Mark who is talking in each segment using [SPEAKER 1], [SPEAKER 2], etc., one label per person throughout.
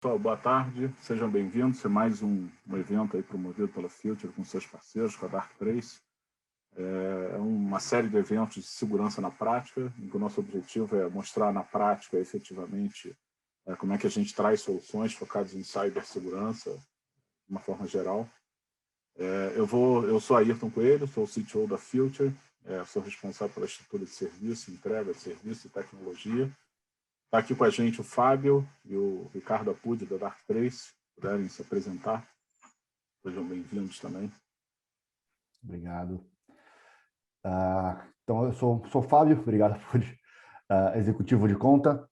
[SPEAKER 1] Pessoal, boa tarde, sejam bem-vindos. É mais um evento aí promovido pela Future com seus parceiros, com a Darktrace. É uma série de eventos de segurança na prática, em que o nosso objetivo é mostrar na prática, efetivamente, como é que a gente traz soluções focadas em cibersegurança, de uma forma geral. Eu sou Ayrton Coelho, sou o CTO da Future, sou responsável pela estrutura de serviço, entrega de serviço e tecnologia. Está aqui com a gente o Fábio e o Ricardo Apudi, da Darktrace, puderem se apresentar. Sejam bem-vindos também.
[SPEAKER 2] Obrigado. Então, eu sou o Fábio, obrigado, Apudi, executivo de conta.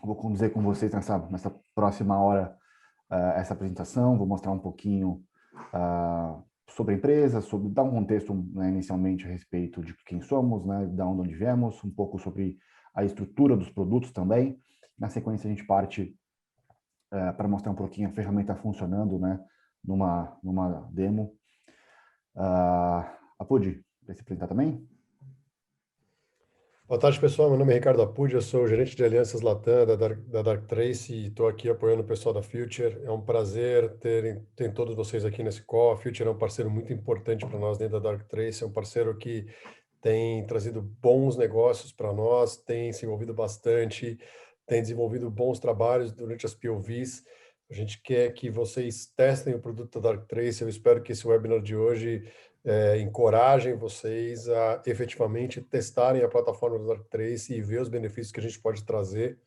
[SPEAKER 2] Vou conduzir com vocês nessa próxima hora essa apresentação, vou mostrar um pouquinho sobre a empresa, dar um contexto, né, inicialmente a respeito de quem somos, né, de onde viemos, um pouco sobre a estrutura dos produtos também. Na sequência, a gente parte para mostrar um pouquinho a ferramenta funcionando, né, numa demo. Apudi, quer se apresentar também?
[SPEAKER 3] Boa tarde, pessoal. Meu nome é Ricardo Apudi, eu sou o gerente de alianças Latam da Darktrace e estou aqui apoiando o pessoal da Future. É um prazer ter todos vocês aqui nesse call. A Future é um parceiro muito importante para nós dentro da Darktrace, é um parceiro que tem trazido bons negócios para nós, tem se envolvido bastante, tem desenvolvido bons trabalhos durante as POVs. A gente quer que vocês testem o produto da Darktrace. Eu espero que esse webinar de hoje encorajem vocês a efetivamente testarem a plataforma da Darktrace e ver os benefícios que a gente pode trazer,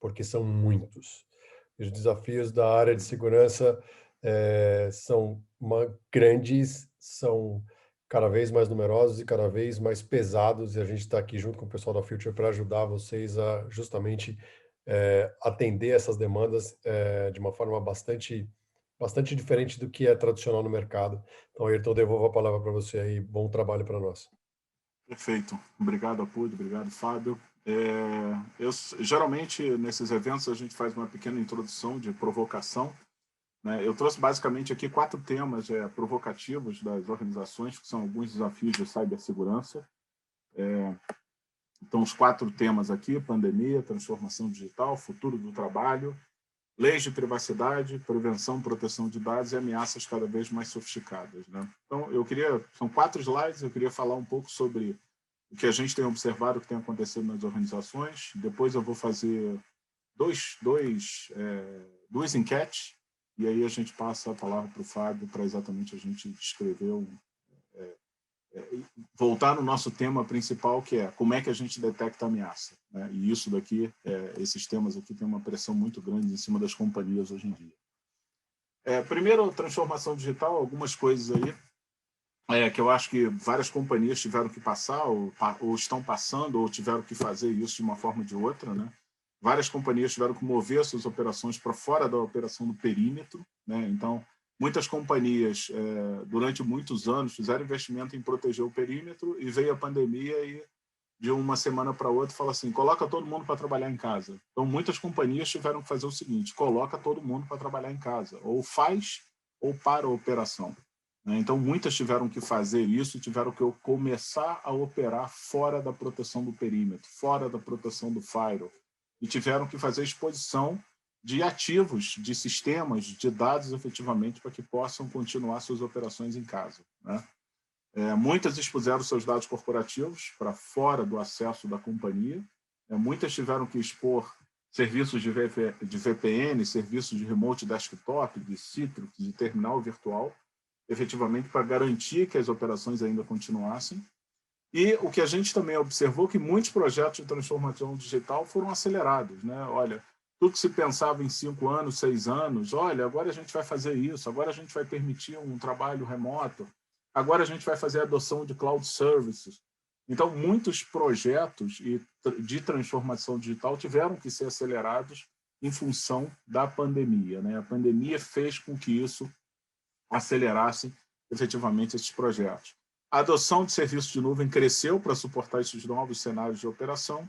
[SPEAKER 3] porque são muitos. Os desafios da área de segurança são grandes, são cada vez mais numerosos e cada vez mais pesados, e a gente está aqui junto com o pessoal da Future para ajudar vocês a justamente atender essas demandas de uma forma bastante diferente do que é tradicional no mercado. Então, Ayrton, eu devolvo a palavra para você aí. Bom trabalho para nós.
[SPEAKER 1] Perfeito. Obrigado, Apudi. Obrigado, Fábio. Geralmente, nesses eventos, a gente faz uma pequena introdução de provocação, né? Eu trouxe basicamente aqui 4 temas provocativos das organizações, que são alguns desafios de cibersegurança. Então, os 4 temas aqui: pandemia, transformação digital, futuro do trabalho, leis de privacidade, prevenção e proteção de dados e ameaças cada vez mais sofisticadas, né? Então, são 4 slides, eu queria falar um pouco sobre o que a gente tem observado, o que tem acontecido nas organizações. Depois eu vou fazer duas enquetes, e aí a gente passa a palavra para o Fábio para exatamente a gente descrever, voltar no nosso tema principal, que é como é que a gente detecta a ameaça, né? E isso daqui, esses temas aqui têm uma pressão muito grande em cima das companhias hoje em dia. Primeiro, transformação digital, algumas coisas aí que eu acho que várias companhias tiveram que passar, ou estão passando, ou tiveram que fazer isso de uma forma ou de outra, né? Várias companhias tiveram que mover suas operações para fora da operação do perímetro, né? Então, muitas companhias, durante muitos anos, fizeram investimento em proteger o perímetro, e veio a pandemia e, de uma semana para outra, fala assim: coloca todo mundo para trabalhar em casa. Então, muitas companhias tiveram que fazer o seguinte: coloca todo mundo para trabalhar em casa. Ou faz, ou para a operação. Então, muitas tiveram que fazer isso, tiveram que começar a operar fora da proteção do perímetro, fora da proteção do firewall, e tiveram que fazer exposição de ativos, de sistemas, de dados, efetivamente, para que possam continuar suas operações em casa, né? Muitas expuseram seus dados corporativos para fora do acesso da companhia. Muitas tiveram que expor serviços de VPN, serviços de remote desktop, de Citrix, de terminal virtual, efetivamente para garantir que as operações ainda continuassem. E o que a gente também observou, que muitos projetos de transformação digital foram acelerados, né? Olha, tudo que se pensava em 5 anos, 6 anos, olha, agora a gente vai fazer isso, agora a gente vai permitir um trabalho remoto, agora a gente vai fazer a adoção de cloud services. Então, muitos projetos de transformação digital tiveram que ser acelerados em função da pandemia, né? A pandemia fez com que isso acelerasse efetivamente esses projetos. A adoção de serviços de nuvem cresceu para suportar esses novos cenários de operação,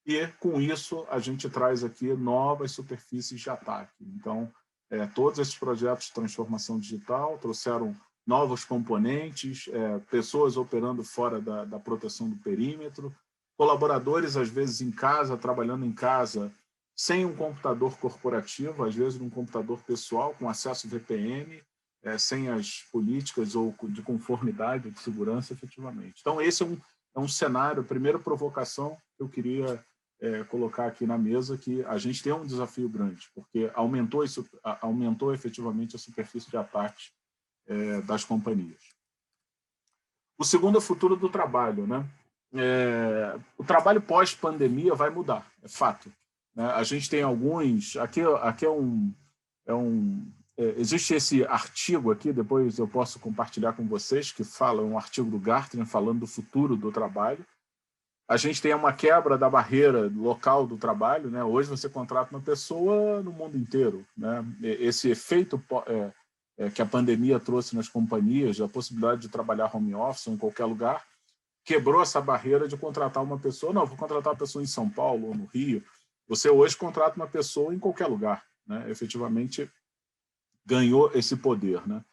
[SPEAKER 1] e, com isso, a gente traz aqui novas superfícies de ataque. Então, todos esses projetos de transformação digital trouxeram novos componentes, pessoas operando fora da proteção do perímetro, colaboradores, às vezes, em casa, trabalhando em casa, sem um computador corporativo, às vezes um computador pessoal, com acesso VPN, sem as políticas ou de conformidade, de segurança, efetivamente. Então, esse é um cenário, a primeira provocação que eu queria colocar aqui na mesa, que a gente tem um desafio grande, porque aumentou efetivamente a superfície de ataque das companhias. O segundo é o futuro do trabalho, né? O trabalho pós-pandemia vai mudar, é fato. Né? A gente tem alguns... Aqui existe esse artigo aqui, depois eu posso compartilhar com vocês, que fala, um artigo do Gartner falando do futuro do trabalho. A gente tem uma quebra da barreira local do trabalho, né? Hoje você contrata uma pessoa no mundo inteiro, né? Esse efeito que a pandemia trouxe nas companhias, a possibilidade de trabalhar home office em qualquer lugar, quebrou essa barreira de contratar uma pessoa. Não, vou contratar uma pessoa em São Paulo ou no Rio. Você hoje contrata uma pessoa em qualquer lugar, né? Efetivamente ganhou esse poder, né?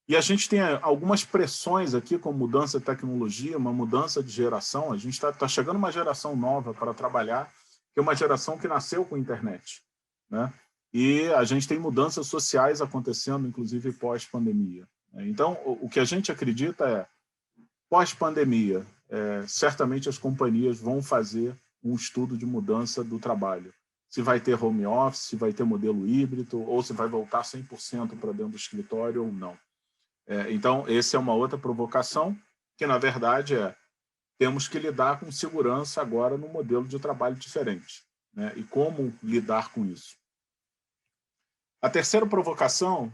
[SPEAKER 1] E a gente tem algumas pressões aqui, com mudança de tecnologia, uma mudança de geração. A gente está chegando uma geração nova para trabalhar, que é uma geração que nasceu com a internet, né? E a gente tem mudanças sociais acontecendo, inclusive pós-pandemia. Então, o que a gente acredita é, pós-pandemia, certamente as companhias vão fazer um estudo de mudança do trabalho. Se vai ter home office, se vai ter modelo híbrido, ou se vai voltar 100% para dentro do escritório ou não. Então, essa é uma outra provocação, que, na verdade, temos que lidar com segurança agora num modelo de trabalho diferente, né? E como lidar com isso? A terceira provocação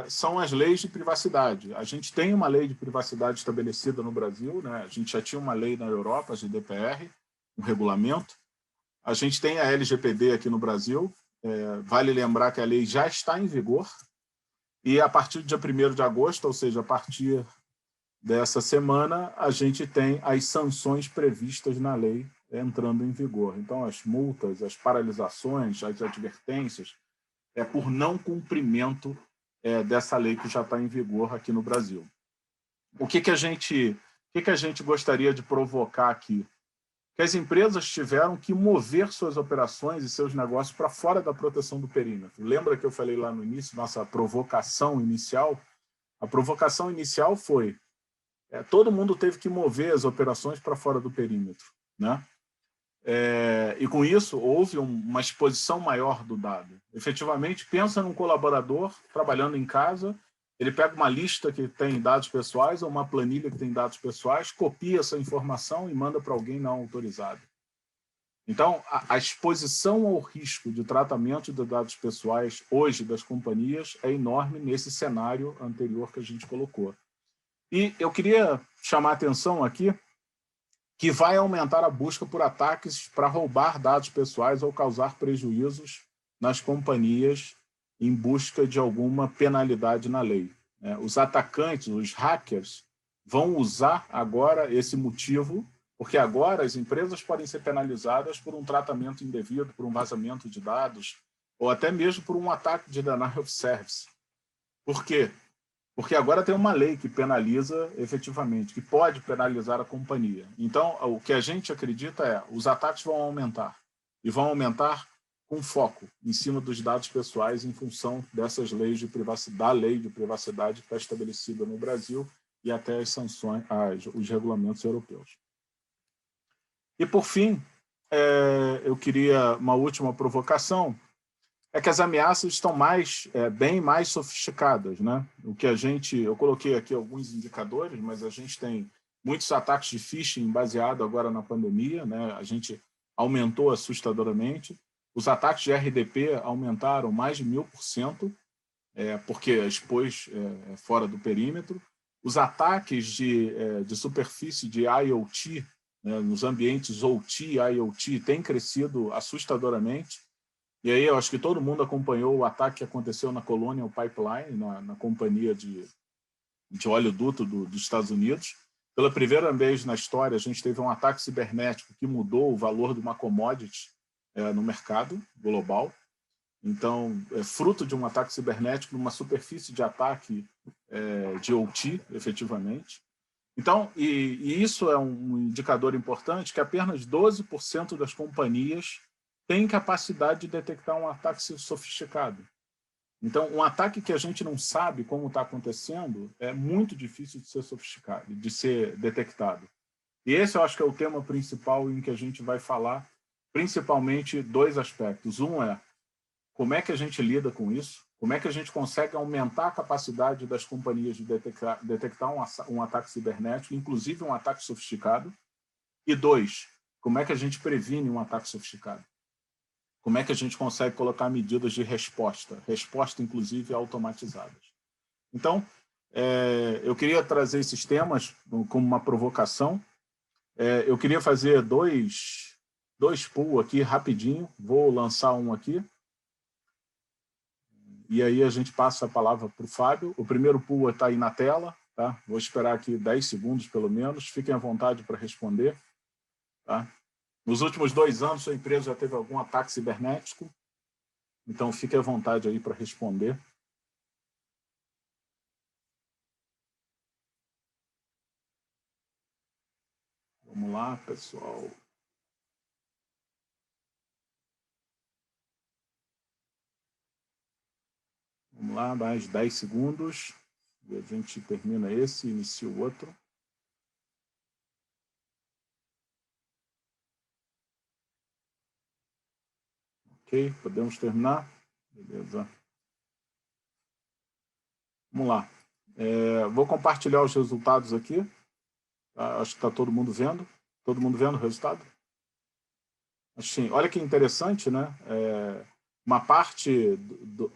[SPEAKER 1] são as leis de privacidade. A gente tem uma lei de privacidade estabelecida no Brasil, né? A gente já tinha uma lei na Europa, a GDPR, um regulamento. A gente tem a LGPD aqui no Brasil. Vale lembrar que a lei já está em vigor. E a partir do dia 1º de agosto, ou seja, a partir dessa semana, a gente tem as sanções previstas na lei entrando em vigor. Então, as multas, as paralisações, as advertências, por não cumprimento dessa lei que já está em vigor aqui no Brasil. O que a gente gostaria de provocar aqui? Que as empresas tiveram que mover suas operações e seus negócios para fora da proteção do perímetro. Lembra que eu falei lá no início, nossa provocação inicial? A provocação inicial foi todo mundo teve que mover as operações para fora do perímetro, né? E com isso houve uma exposição maior do dado. Efetivamente, pensa num colaborador trabalhando em casa, ele pega uma lista que tem dados pessoais ou uma planilha que tem dados pessoais, copia essa informação e manda para alguém não autorizado. Então, a exposição ao risco de tratamento de dados pessoais hoje das companhias é enorme nesse cenário anterior que a gente colocou. E eu queria chamar a atenção aqui que vai aumentar a busca por ataques para roubar dados pessoais ou causar prejuízos nas companhias em busca de alguma penalidade na lei. Os atacantes, os hackers, vão usar agora esse motivo, porque agora as empresas podem ser penalizadas por um tratamento indevido, por um vazamento de dados, ou até mesmo por um ataque de denial of service. Por quê? Porque agora tem uma lei que penaliza efetivamente, que pode penalizar a companhia. Então, o que a gente acredita os ataques vão aumentar, e vão aumentar com foco em cima dos dados pessoais em função dessas leis de privacidade, da lei de privacidade que está estabelecida no Brasil e até as sanções, os regulamentos europeus. E, por fim, eu queria uma última provocação, que as ameaças estão bem mais sofisticadas, né? Eu coloquei aqui alguns indicadores, mas a gente tem muitos ataques de phishing baseado agora na pandemia, né? A gente aumentou assustadoramente. Os ataques de RDP aumentaram mais de 1000%, porque expôs fora do perímetro. Os ataques de superfície de IoT, né, nos ambientes OT e IoT, têm crescido assustadoramente. E aí eu acho que todo mundo acompanhou o ataque que aconteceu na Colonial Pipeline, na companhia de oleoduto dos Estados Unidos. Pela primeira vez na história, a gente teve um ataque cibernético que mudou o valor de uma commodity no mercado global. Então, fruto de um ataque cibernético numa superfície de ataque de OT, efetivamente. Então, e isso é um indicador importante, que apenas 12% das companhias tem capacidade de detectar um ataque sofisticado. Então, um ataque que a gente não sabe como está acontecendo é muito difícil de ser sofisticado, de ser detectado. E esse eu acho que é o tema principal em que a gente vai falar, principalmente dois aspectos. Um é como é que a gente lida com isso, como é que a gente consegue aumentar a capacidade das companhias de detectar um ataque cibernético, inclusive um ataque sofisticado. E dois, como é que a gente previne um ataque sofisticado? Como é que a gente consegue colocar medidas de resposta inclusive automatizadas? Então, eu queria trazer esses temas como uma provocação. Eu queria fazer dois pull aqui rapidinho. Vou lançar um aqui. E aí a gente passa a palavra para o Fábio. O primeiro pull está aí na tela. Tá? Vou esperar aqui 10 segundos, pelo menos. Fiquem à vontade para responder. Tá? Nos últimos 2 anos, sua empresa já teve algum ataque cibernético? Então, fique à vontade aí para responder. Vamos lá, pessoal. Vamos lá, mais 10 segundos. E a gente termina esse e inicia o outro. Ok, podemos terminar? Beleza. Vamos lá. Vou compartilhar os resultados aqui. Acho que está todo mundo vendo. Todo mundo vendo o resultado? Assim, olha que interessante, né? Uma parte,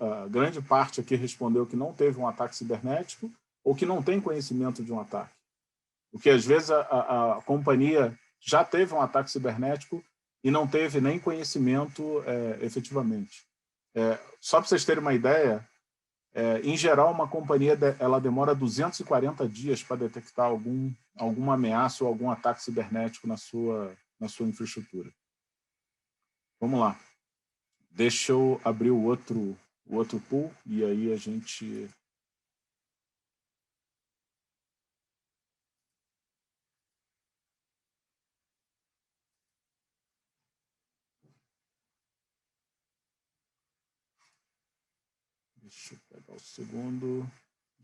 [SPEAKER 1] a grande parte aqui respondeu que não teve um ataque cibernético ou que não tem conhecimento de um ataque. Porque, às vezes, a companhia já teve um ataque cibernético e não teve nem conhecimento efetivamente. Só para vocês terem uma ideia, em geral, uma companhia ela demora 240 dias para detectar alguma ameaça ou algum ataque cibernético na sua infraestrutura. Vamos lá. Deixa eu abrir o outro pool e aí a gente... Deixa eu pegar o segundo.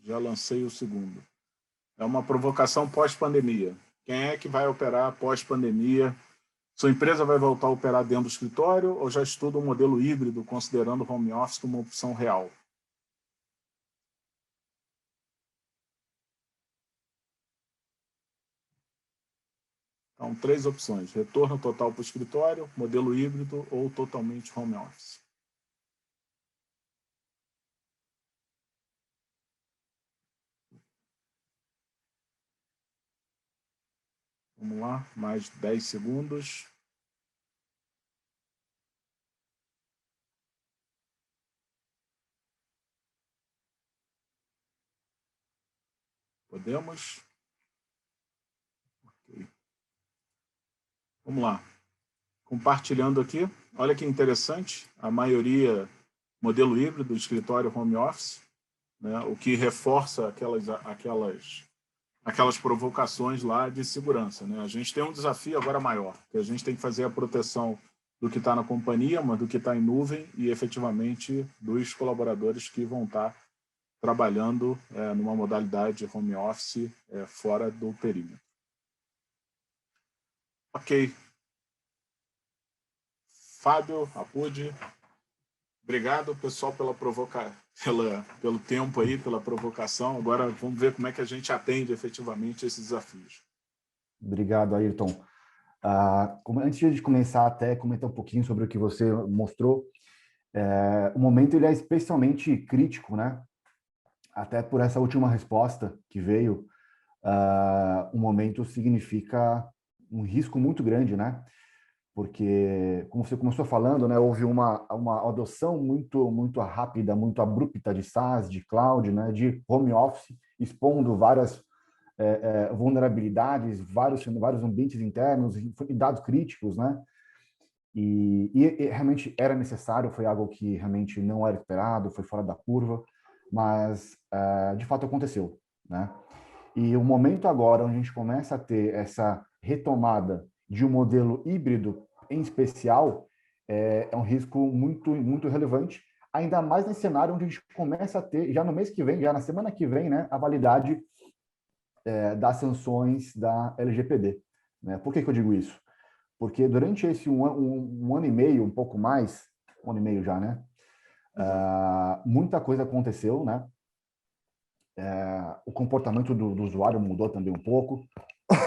[SPEAKER 1] Já lancei o segundo. É uma provocação pós-pandemia. Quem é que vai operar pós-pandemia? Sua empresa vai voltar a operar dentro do escritório ou já estuda um modelo híbrido, considerando o home office como uma opção real? Então, 3 opções. Retorno total para o escritório, modelo híbrido ou totalmente home office. Vamos lá, mais 10 segundos. Podemos? Okay. Vamos lá. Compartilhando aqui. Olha que interessante. A maioria modelo híbrido, escritório home office, né? O que reforça aquelas provocações lá de segurança, né? A gente tem um desafio agora maior, que a gente tem que fazer a proteção do que está na companhia, mas do que está em nuvem e, efetivamente, dos colaboradores que vão estar trabalhando numa modalidade home office fora do perímetro. Ok. Fábio, Apud, obrigado, pessoal, pelo tempo aí, pela provocação. Agora vamos ver como é que a gente atende efetivamente esses desafios.
[SPEAKER 2] Obrigado, Ayrton. Antes de começar, até comentar um pouquinho sobre o que você mostrou, o momento ele é especialmente crítico, né? Até por essa última resposta que veio, o momento significa um risco muito grande, né? Porque, como você começou falando, né, houve uma adoção muito rápida, muito abrupta de SaaS, de cloud, né, de home office, expondo várias vulnerabilidades, vários ambientes internos e dados críticos, né? E realmente era necessário, foi algo que realmente não era esperado, foi fora da curva, mas de fato aconteceu, né? E o momento agora onde a gente começa a ter essa retomada de um modelo híbrido, em especial, é um risco muito relevante, ainda mais nesse cenário onde a gente começa a ter, já no mês que vem, já na semana que vem, né, a validade das sanções da LGPD. Né? Por que eu digo isso? Porque durante esse um ano e meio, um pouco mais, um ano e meio já, né, muita coisa aconteceu, né? O comportamento do usuário mudou também um pouco.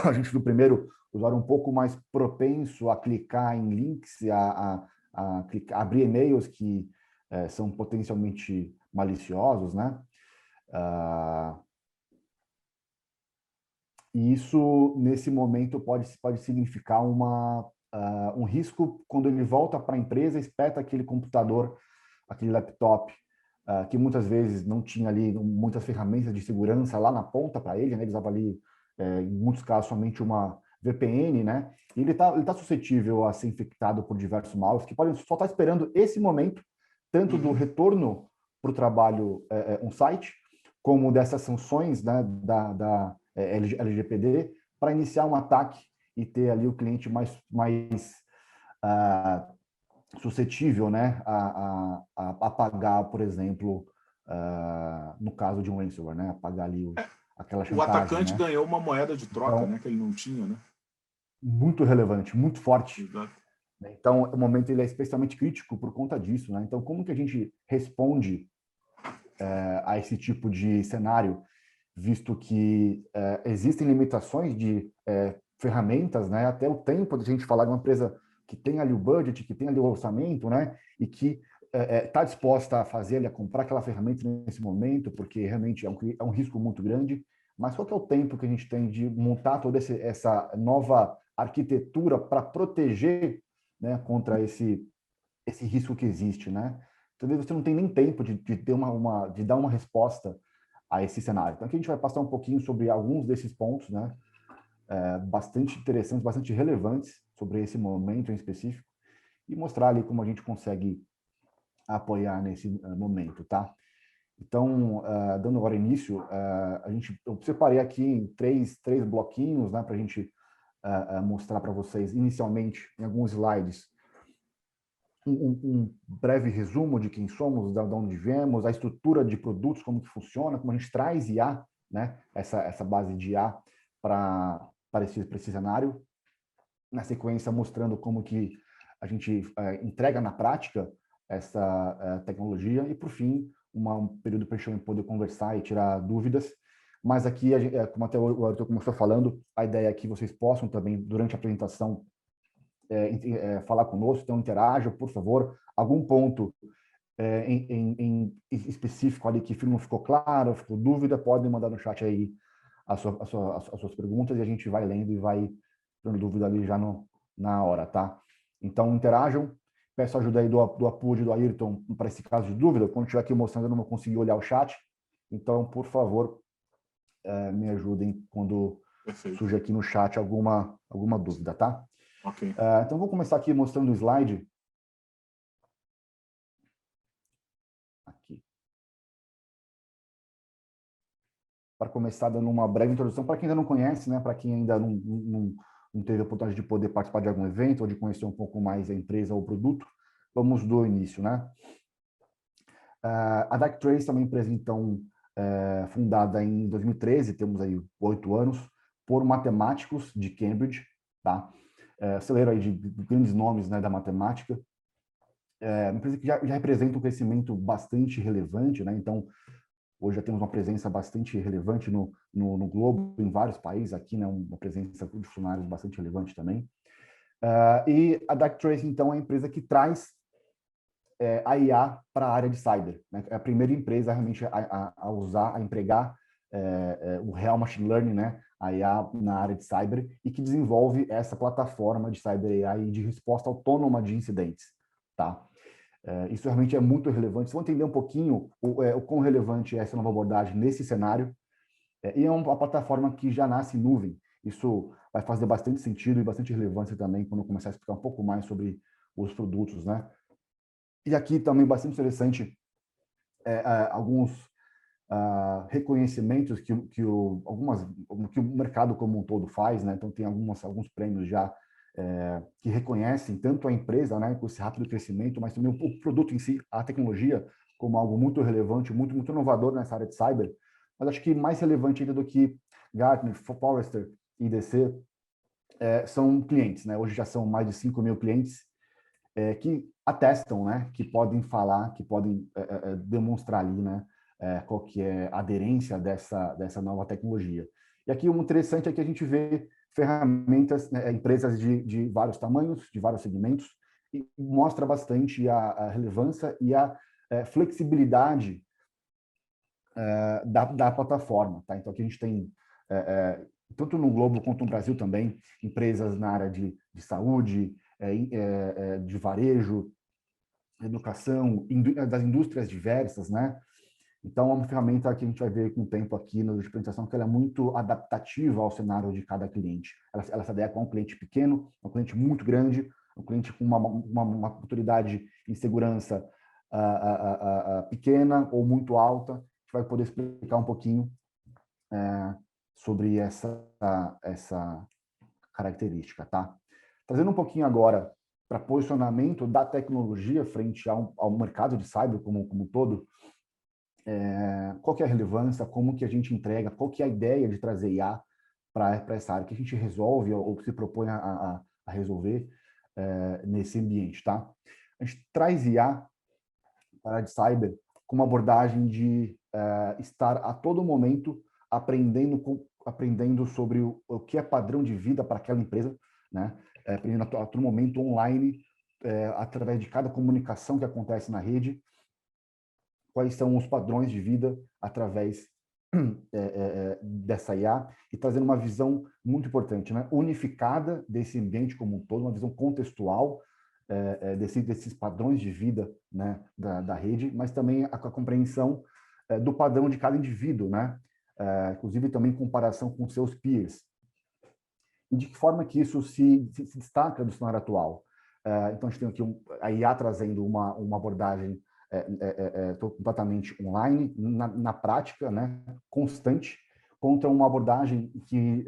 [SPEAKER 2] A gente viu primeiro o usuário um pouco mais propenso a clicar em links, a abrir e-mails que são potencialmente maliciosos, né? E isso, nesse momento, pode significar um risco quando ele volta para a empresa, espeta aquele computador, aquele laptop, que muitas vezes não tinha ali muitas ferramentas de segurança lá na ponta para ele, né? Eles usavam ali, em muitos casos, somente uma VPN, né? E ele tá suscetível a ser infectado por diversos malwares que podem só estar esperando esse momento, tanto do retorno para o trabalho on-site, como dessas sanções, né, da LGPD, para iniciar um ataque e ter ali o cliente mais suscetível, né, a pagar, por exemplo, no caso de um ransomware, né, a pagar ali aquela chantagem.
[SPEAKER 1] O atacante,
[SPEAKER 2] né?
[SPEAKER 1] ganhou uma moeda de troca,
[SPEAKER 2] Então,
[SPEAKER 1] né, que ele não tinha, né?
[SPEAKER 2] Muito relevante, muito forte.
[SPEAKER 1] Exato.
[SPEAKER 2] Então, o momento ele é especialmente crítico por conta disso, né? Então, como que a gente responde a esse tipo de cenário, visto que existem limitações de ferramentas, né? Até o tempo de a gente falar de uma empresa que tem ali o budget, que tem ali o orçamento, né? E que está disposta a fazer, a comprar aquela ferramenta nesse momento, porque realmente é um risco muito grande. Mas qual que é o tempo que a gente tem de montar toda essa nova arquitetura para proteger, né, contra esse risco que existe, né? Então, você não tem nem tempo de dar uma resposta a esse cenário. Então, aqui a gente vai passar um pouquinho sobre alguns desses pontos, né? Bastante interessantes, bastante relevantes sobre esse momento em específico e mostrar ali como a gente consegue apoiar nesse momento, tá? Então, dando agora início, eu separei aqui em três bloquinhos, né, para a gente mostrar para vocês, inicialmente, em alguns slides, um breve resumo de quem somos, de onde viemos, a estrutura de produtos, como que funciona, como a gente traz IA, né, essa base de IA para esse cenário. Na sequência, mostrando como que a gente entrega na prática essa tecnologia e, por fim, um período para a gente poder conversar e tirar dúvidas. Mas aqui, como até o Arthur começou falando, a ideia é que vocês possam também, durante a apresentação, falar conosco, então interajam, por favor. Algum ponto em específico ali que não ficou claro, ficou dúvida, podem mandar no chat aí as suas perguntas e a gente vai lendo e vai dando dúvida ali já na hora, tá? Então, interajam. Peço ajuda aí do Apud e do Ayrton para esse caso de dúvida. Quando estiver aqui mostrando, eu não vou conseguir olhar o chat. Então, por favor, me ajudem quando surge aqui no chat alguma dúvida, tá?
[SPEAKER 1] Ok.
[SPEAKER 2] Então, vou começar aqui mostrando o slide. Aqui. Para começar dando uma breve introdução, para quem ainda não conhece, né? Para quem ainda não teve a oportunidade de poder participar de algum evento ou de conhecer um pouco mais a empresa ou o produto, vamos do início, né? A Darktrace é uma empresa, então, fundada em 2013, temos aí 8 anos, por matemáticos de Cambridge, tá? Celeiro aí de grandes nomes, né, da matemática. Uma empresa que já representa um crescimento bastante relevante, né? Então, hoje já temos uma presença bastante relevante no globo, em vários países aqui, né? Uma presença de funcionários bastante relevante também. E a Darktrace, então, é a empresa que traz a IA para a área de cyber, né? É a primeira empresa realmente a usar, a empregar o real machine learning, né? A IA na área de cyber e que desenvolve essa plataforma de cyber AI e de resposta autônoma de incidentes, tá? Isso realmente é muito relevante. Vocês vão entender um pouquinho o quão relevante é essa nova abordagem nesse cenário. E é uma plataforma que já nasce em nuvem. Isso vai fazer bastante sentido e bastante relevância também quando eu começar a explicar um pouco mais sobre os produtos, né? E aqui também bastante interessante alguns reconhecimentos que o mercado como um todo faz, né? Então tem alguns prêmios já que reconhecem tanto a empresa, né, com esse rápido crescimento, mas também o produto em si, a tecnologia, como algo muito relevante, muito, muito inovador nessa área de cyber. Mas acho que mais relevante ainda do que Gartner, Forrester e IDC são clientes, né? Hoje já são mais de 5 mil clientes que atestam, né, que podem falar, que podem demonstrar ali, né, qual que é a aderência dessa nova tecnologia. E aqui o interessante é que a gente vê ferramentas, né, empresas de vários tamanhos, de vários segmentos, e mostra bastante a relevância e a flexibilidade da plataforma. Tá? Então, aqui a gente tem, tanto no Globo quanto no Brasil também, empresas na área de saúde, de varejo, educação, das indústrias diversas, né? Então, é uma ferramenta que a gente vai ver com o tempo aqui na apresentação, que ela é muito adaptativa ao cenário de cada cliente. Ela se adequa a um cliente pequeno, a um cliente muito grande, um cliente com uma autoridade em segurança pequena ou muito alta. A gente vai poder explicar um pouquinho sobre essa característica, tá? Trazendo um pouquinho agora para posicionamento da tecnologia frente ao mercado de cyber como um todo, qual que é a relevância, como que a gente entrega, qual que é a ideia de trazer IA para essa área, que a gente resolve ou se propõe a resolver nesse ambiente, tá? A gente traz IA para a área de cyber com uma abordagem de estar a todo momento aprendendo sobre o que é padrão de vida para aquela empresa, né? Aprendendo a todo momento online, através de cada comunicação que acontece na rede, quais são os padrões de vida através dessa IA e trazendo uma visão muito importante, né? Unificada desse ambiente como um todo, uma visão contextual desses padrões de vida, né, da rede, mas também a compreensão do padrão de cada indivíduo, né? Inclusive também em comparação com seus peers. E de que forma que isso se destaca do cenário atual? Então, a gente tem aqui a IA trazendo uma abordagem completamente online, na prática, né, constante, contra uma abordagem que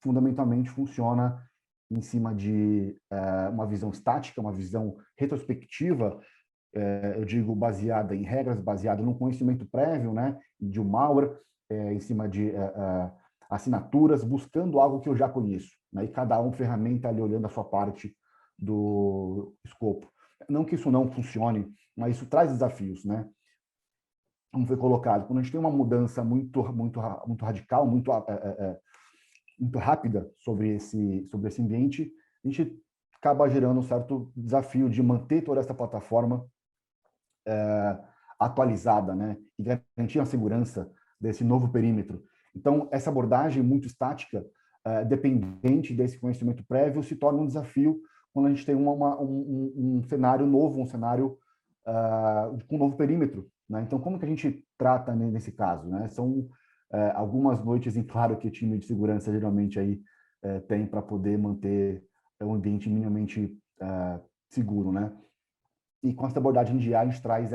[SPEAKER 2] fundamentalmente funciona em cima de uma visão estática, uma visão retrospectiva, eu digo baseada em regras, baseada no conhecimento prévio, né, de um malware, em cima de assinaturas, buscando algo que eu já conheço, né, e cada ferramenta ali olhando a sua parte do escopo. Não que isso não funcione, mas isso traz desafios, né? Como foi colocado, quando a gente tem uma mudança muito radical, muito rápida sobre esse ambiente, a gente acaba gerando um certo desafio de manter toda essa plataforma atualizada, né? E garantir a segurança desse novo perímetro. Então, essa abordagem muito estática, dependente desse conhecimento prévio, se torna um desafio quando a gente tem um cenário novo, um cenário com um novo perímetro, né? Então, como que a gente trata nesse caso, né? São algumas noites em claro que o time de segurança geralmente aí tem para poder manter um ambiente minimamente seguro, né? E com essa abordagem de IA, a gente traz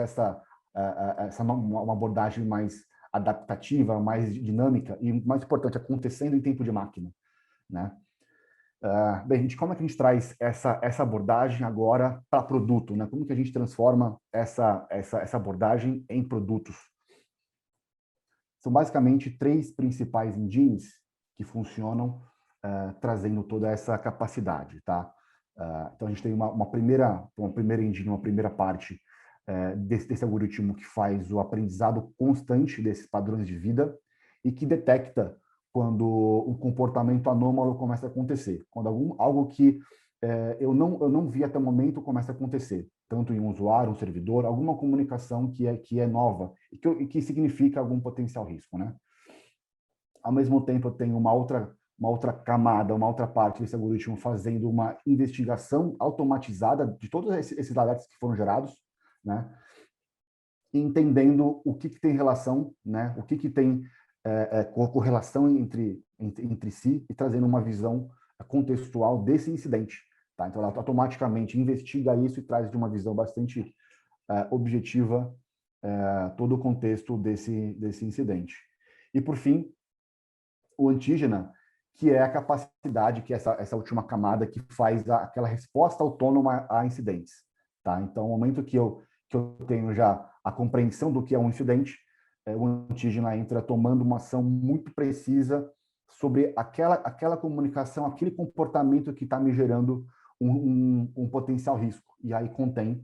[SPEAKER 2] uma abordagem mais adaptativa, mais dinâmica e, mais importante, acontecendo em tempo de máquina, né? Bem, gente, como é que a gente traz essa abordagem agora para produto, né? Como que a gente transforma essa abordagem em produtos? São basicamente 3 principais engines que funcionam trazendo toda essa capacidade, tá? Então, a gente tem uma primeira engine, uma primeira parte desse algoritmo que faz o aprendizado constante desses padrões de vida e que detecta quando um comportamento anômalo começa a acontecer, quando algo que eu não vi até o momento começa a acontecer, tanto em um usuário, um servidor, alguma comunicação que é nova e que significa algum potencial risco, né? Ao mesmo tempo, eu tenho uma outra camada, uma outra parte desse algoritmo fazendo uma investigação automatizada de todos esses alertas que foram gerados, né? Entendendo o que tem relação, né? O que tem correlação entre si e trazendo uma visão contextual desse incidente. Tá? Então, ela automaticamente investiga isso e traz de uma visão bastante objetiva todo o contexto desse incidente. E, por fim, o Antígena, que é a capacidade, que é essa última camada que faz aquela resposta autônoma a incidentes. Tá? Então, no momento que eu tenho já a compreensão do que é um incidente, o antígena entra tomando uma ação muito precisa sobre aquela comunicação, aquele comportamento que está me gerando um potencial risco. E aí contém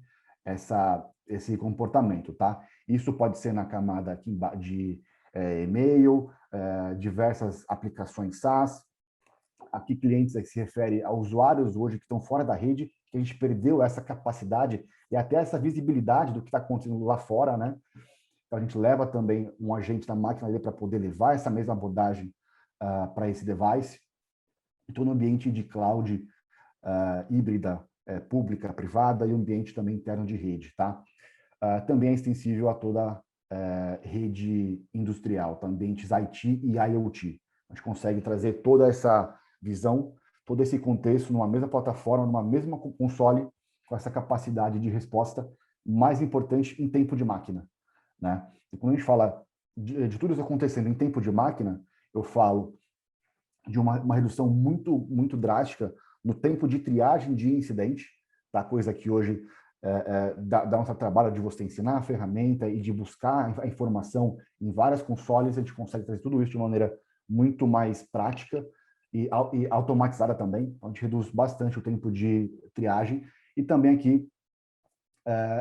[SPEAKER 2] esse comportamento. Tá? Isso pode ser na camada aqui de e-mail, diversas aplicações SaaS. Aqui, clientes que se refere a usuários hoje que estão fora da rede, que a gente perdeu essa capacidade e até essa visibilidade do que está acontecendo lá fora, né? Então, a gente leva também um agente da máquina ali para poder levar essa mesma abordagem para esse device. Então, no ambiente de cloud híbrida, pública, privada e o ambiente também interno de rede, tá? Também é extensível a toda rede industrial, para ambientes IT e IoT. A gente consegue trazer toda essa visão, todo esse contexto numa mesma plataforma, numa mesma console, com essa capacidade de resposta mais importante em tempo de máquina. Né? E quando a gente fala de tudo isso acontecendo em tempo de máquina, eu falo de uma redução muito drástica no tempo de triagem de incidente, tá? Coisa que hoje dá um trabalho de você ensinar a ferramenta e de buscar a informação em várias consoles, a gente consegue trazer tudo isso de maneira muito mais prática e automatizada também. Então, a gente reduz bastante o tempo de triagem e também aqui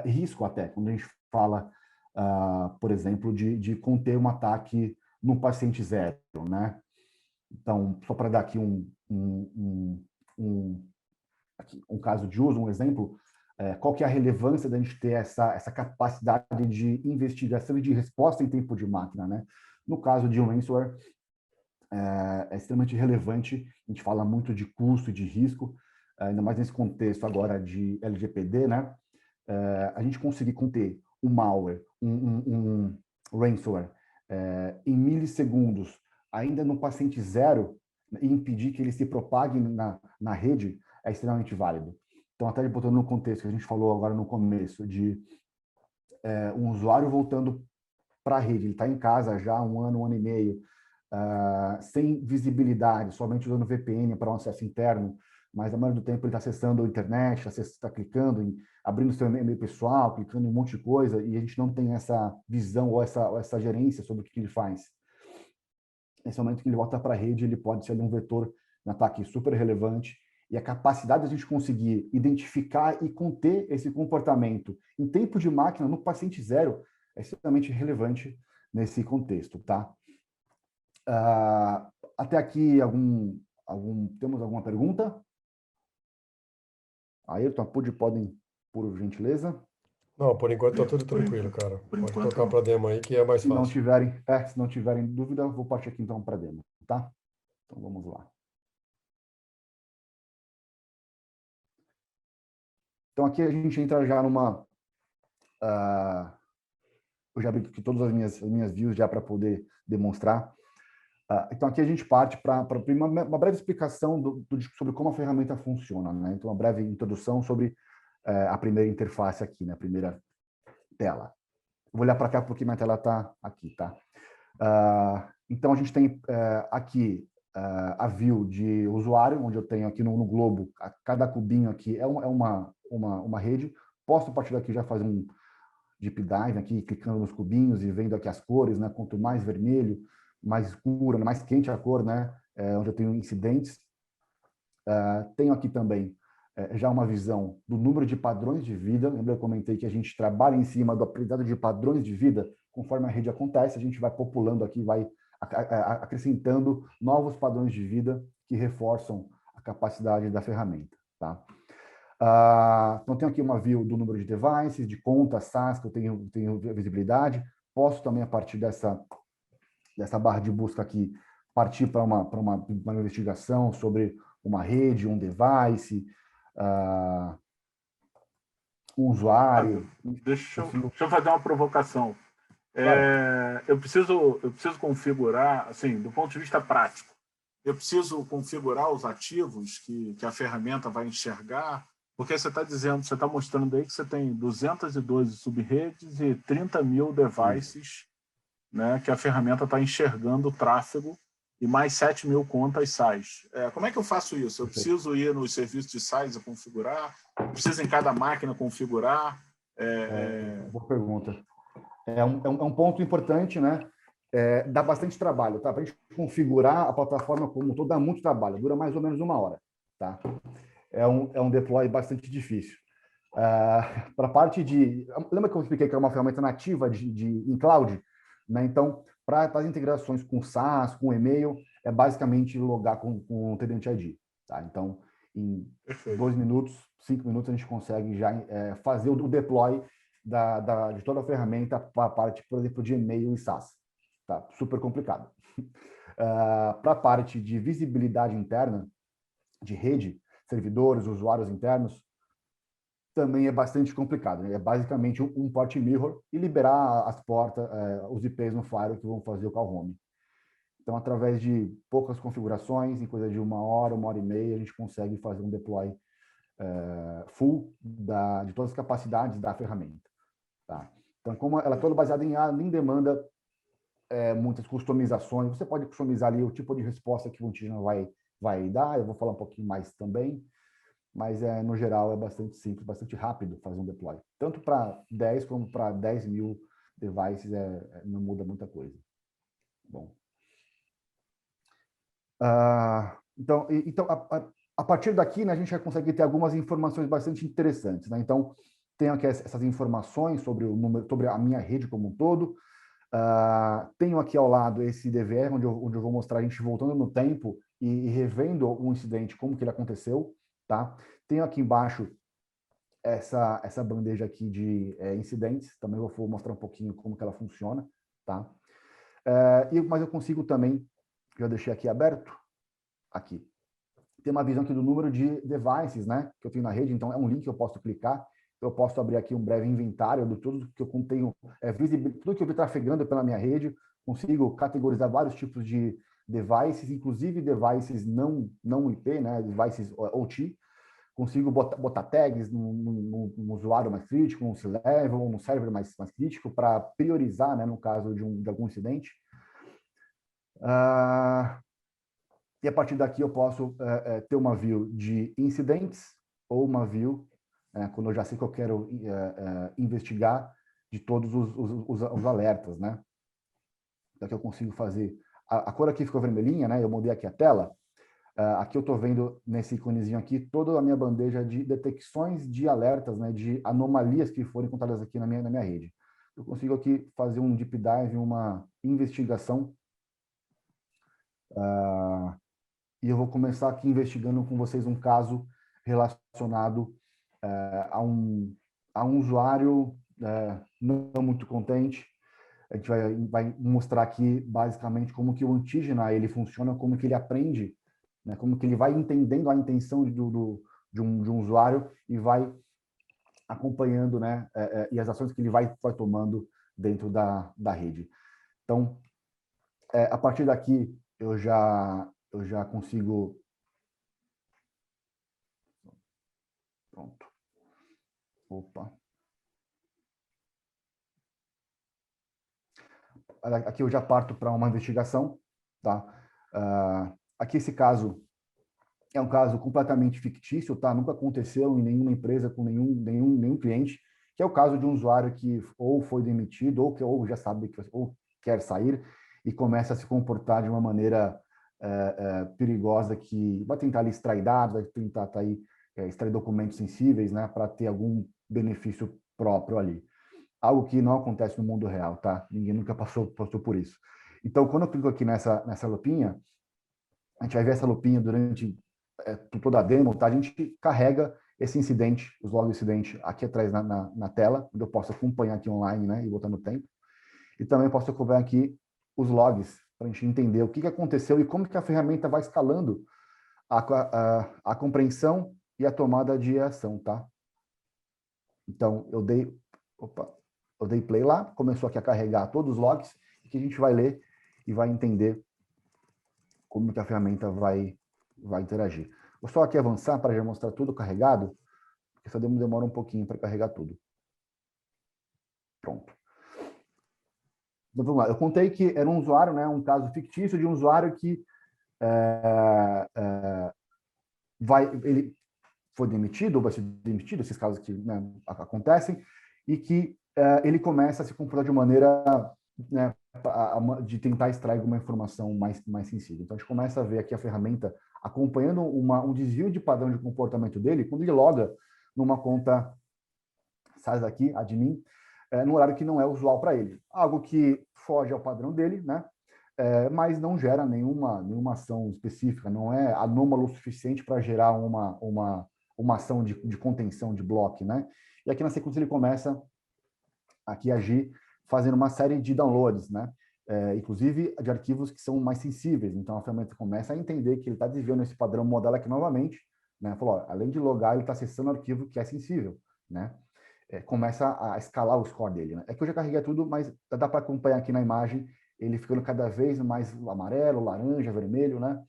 [SPEAKER 2] risco até, quando a gente fala, por exemplo, de conter um ataque no paciente zero, né? Então, só para dar aqui um caso de uso, um exemplo, qual que é a relevância da gente ter essa capacidade de investigação e de resposta em tempo de máquina, né? No caso de um ransomware, é extremamente relevante, a gente fala muito de custo e de risco, ainda mais nesse contexto agora de LGPD, né? A gente conseguir conter um malware, um ransomware em milissegundos, ainda no paciente zero, e impedir que ele se propague na rede, é extremamente válido. Então, até botando no contexto que a gente falou agora no começo, de um usuário voltando para a rede, ele está em casa já há um ano e meio, sem visibilidade, somente usando VPN para um acesso interno, mas a maioria do tempo ele está acessando a internet, está clicando, abrindo seu e-mail pessoal, clicando em um monte de coisa, e a gente não tem essa visão ou essa gerência sobre o que ele faz. Nesse momento que ele volta para a rede, ele pode ser um vetor de ataque super relevante, e a capacidade de a gente conseguir identificar e conter esse comportamento em tempo de máquina, no paciente zero, é extremamente relevante nesse contexto, tá? Até aqui, temos alguma pergunta? Ayrton, podem, por gentileza.
[SPEAKER 3] Não, por enquanto está tudo tranquilo, cara. Pode tocar para a demo aí, que é mais fácil.
[SPEAKER 2] Se não tiverem dúvida, vou partir aqui então para a demo, tá? Então vamos lá. Então aqui a gente entra já numa... eu já abri aqui todas as minhas views já para poder demonstrar. Então, aqui a gente parte para uma breve explicação sobre como a ferramenta funciona, né? Então, uma breve introdução sobre a primeira interface aqui, né? A primeira tela. Vou olhar para cá porque minha tela está aqui, tá? Então, a gente tem aqui a view de usuário, onde eu tenho aqui no globo, cada cubinho aqui é uma rede. Posso, a partir daqui, já fazer um deep dive aqui, clicando nos cubinhos e vendo aqui as cores, né? Quanto mais vermelho, mais escura, mais quente a cor, né? Onde eu tenho incidentes. Tenho aqui também já uma visão do número de padrões de vida. Lembra, eu comentei que a gente trabalha em cima do aprendizado de padrões de vida. Conforme a rede acontece, a gente vai populando aqui, vai acrescentando novos padrões de vida que reforçam a capacidade da ferramenta, tá? Então, tenho aqui uma view do número de devices, de contas SaaS, que eu tenho visibilidade. Posso também, a partir dessa barra de busca aqui, partir para uma investigação sobre uma rede, um device, um usuário.
[SPEAKER 1] Deixa eu fazer uma provocação.
[SPEAKER 2] Claro.
[SPEAKER 1] Eu preciso configurar, assim, do ponto de vista prático, eu preciso configurar os ativos que a ferramenta vai enxergar, porque você está mostrando aí que você tem 212 subredes e 30 mil devices, né, que a ferramenta está enxergando o tráfego e mais 7.000 contas SaaS. Como é que eu faço isso? Eu preciso ir nos serviços de SaaS e configurar? Preciso em cada máquina configurar?
[SPEAKER 2] Boa pergunta. É um ponto importante, né? Dá bastante trabalho, tá? Para a gente configurar a plataforma como um todo, dá muito trabalho, dura mais ou menos 1 hora, tá? É um deploy bastante difícil. Para a parte de... Lembra que eu expliquei que é uma ferramenta nativa em cloud? Né? Então, para as integrações com SaaS, com e-mail, é basicamente logar com o Tenant ID. Tá? Então, em 2 minutos, 5 minutos, a gente consegue já fazer o deploy de toda a ferramenta para a parte, por exemplo, de e-mail e SaaS. Tá? Super complicado. Para a parte de visibilidade interna, de rede, servidores, usuários internos, também é bastante complicado. Né? É basicamente um port mirror e liberar as portas, os IPs no Firewall que vão fazer o call home. Então, através de poucas configurações, em coisa de 1 hora e meia, a gente consegue fazer um deploy full de todas as capacidades da ferramenta. Tá? Então, como ela é toda baseada em A, nem demanda muitas customizações. Você pode customizar ali o tipo de resposta que o antígeno vai dar, eu vou falar um pouquinho mais também, mas no geral é bastante simples, bastante rápido fazer um deploy. Tanto para 10 como para 10.000 devices não muda muita coisa. Bom. Então a partir daqui, né, a gente já consegue ter algumas informações bastante interessantes. Né? Então, tenho aqui essas informações sobre o número, sobre a minha rede como um todo. Tenho aqui ao lado esse DVR, onde eu vou mostrar a gente voltando no tempo e revendo o incidente, como que ele aconteceu. Tá? Tenho aqui embaixo essa bandeja aqui de incidentes, também vou mostrar um pouquinho como que ela funciona. Tá? Mas eu consigo também, já deixei aqui aberto, aqui. Tem uma visão aqui do número de devices, né, que eu tenho na rede, então é um link que eu posso clicar, eu posso abrir aqui um breve inventário de tudo que eu tenho, tudo que eu vi trafegando pela minha rede, consigo categorizar vários tipos de devices, inclusive devices não IP, né, devices OT, consigo botar tags num usuário mais crítico, num C-level, num server mais crítico, para priorizar, né, no caso de algum incidente. E a partir daqui eu posso ter uma view de incidentes ou uma view, quando eu já sei que eu quero investigar, de todos os alertas, né? Então, aqui eu consigo fazer... A cor aqui ficou vermelhinha, né? Eu mudei aqui a tela. Aqui eu estou vendo, nesse iconezinho aqui, toda a minha bandeja de detecções de alertas, né? De anomalias que foram encontradas aqui na minha rede. Eu consigo aqui fazer um deep dive, uma investigação. E eu vou começar aqui investigando com vocês um caso relacionado a um usuário não muito contente. A gente vai mostrar aqui, basicamente, como que o Antígena ele funciona, como que ele aprende, né, como que ele vai entendendo a intenção de um usuário e vai acompanhando, né, e as ações que ele vai tomando dentro da rede. Então, a partir daqui, eu já consigo... Pronto. Opa. Aqui eu já parto para uma investigação. Tá? Aqui esse caso é um caso completamente fictício, tá? Nunca aconteceu em nenhuma empresa com nenhum cliente, que é o caso de um usuário que ou foi demitido ou já sabe que ou quer sair e começa a se comportar de uma maneira perigosa, que vai tentar ali extrair dados, vai tentar extrair documentos sensíveis, né, para ter algum benefício próprio ali. Algo que não acontece no mundo real, tá? Ninguém nunca passou por isso. Então, quando eu clico aqui nessa lupinha, a gente vai ver essa lupinha durante toda a demo, tá? A gente carrega esse incidente, os logs do incidente aqui atrás na tela, onde eu posso acompanhar aqui online, né, e botar no tempo. E também posso acompanhar aqui os logs, para a gente entender o que aconteceu e como que a ferramenta vai escalando a compreensão e a tomada de ação, tá? Então, eu dei play lá, começou aqui a carregar todos os logs, que a gente vai ler e vai entender como que a ferramenta vai interagir. Vou só aqui avançar para já mostrar tudo carregado, porque só demora um pouquinho para carregar tudo. Pronto. Então, vamos lá. Eu contei que era um usuário, né, um caso fictício de um usuário que ele foi demitido, ou vai ser demitido, esses casos que, né, acontecem, e que ele começa a se comportar de maneira, né, de tentar extrair uma informação mais sensível. Então, a gente começa a ver aqui a ferramenta acompanhando um desvio de padrão de comportamento dele quando ele loga numa conta, sai daqui, admin, no horário que não é usual para ele. Algo que foge ao padrão dele, né? Mas não gera nenhuma ação específica, não é anômalo o suficiente para gerar uma ação de contenção, de bloco, né? E aqui na sequência ele começa aqui a agir fazendo uma série de downloads, né? Inclusive de arquivos que são mais sensíveis. Então a ferramenta começa a entender que ele está desviando esse padrão modal aqui novamente, né? Falou, ó, além de logar, ele está acessando um arquivo que é sensível, né? Começa a escalar o score dele, né? É que eu já carreguei tudo, mas dá para acompanhar aqui na imagem ele ficando cada vez mais amarelo, laranja, vermelho, né?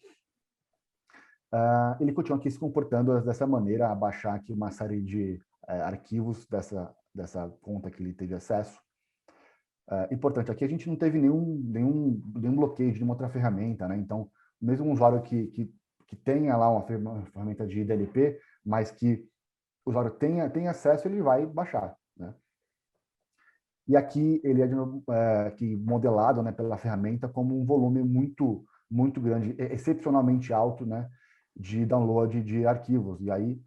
[SPEAKER 2] Ele continua aqui se comportando dessa maneira, a baixar aqui uma série de arquivos dessa conta que ele teve acesso. Importante, aqui a gente não teve nenhum bloqueio de nenhuma outra ferramenta, né? Então, mesmo um usuário que tenha lá uma ferramenta de DLP, mas que o usuário tenha acesso, ele vai baixar, né? E aqui ele é aqui modelado, né, pela ferramenta como um volume muito grande, excepcionalmente alto, né, de download de arquivos. E aí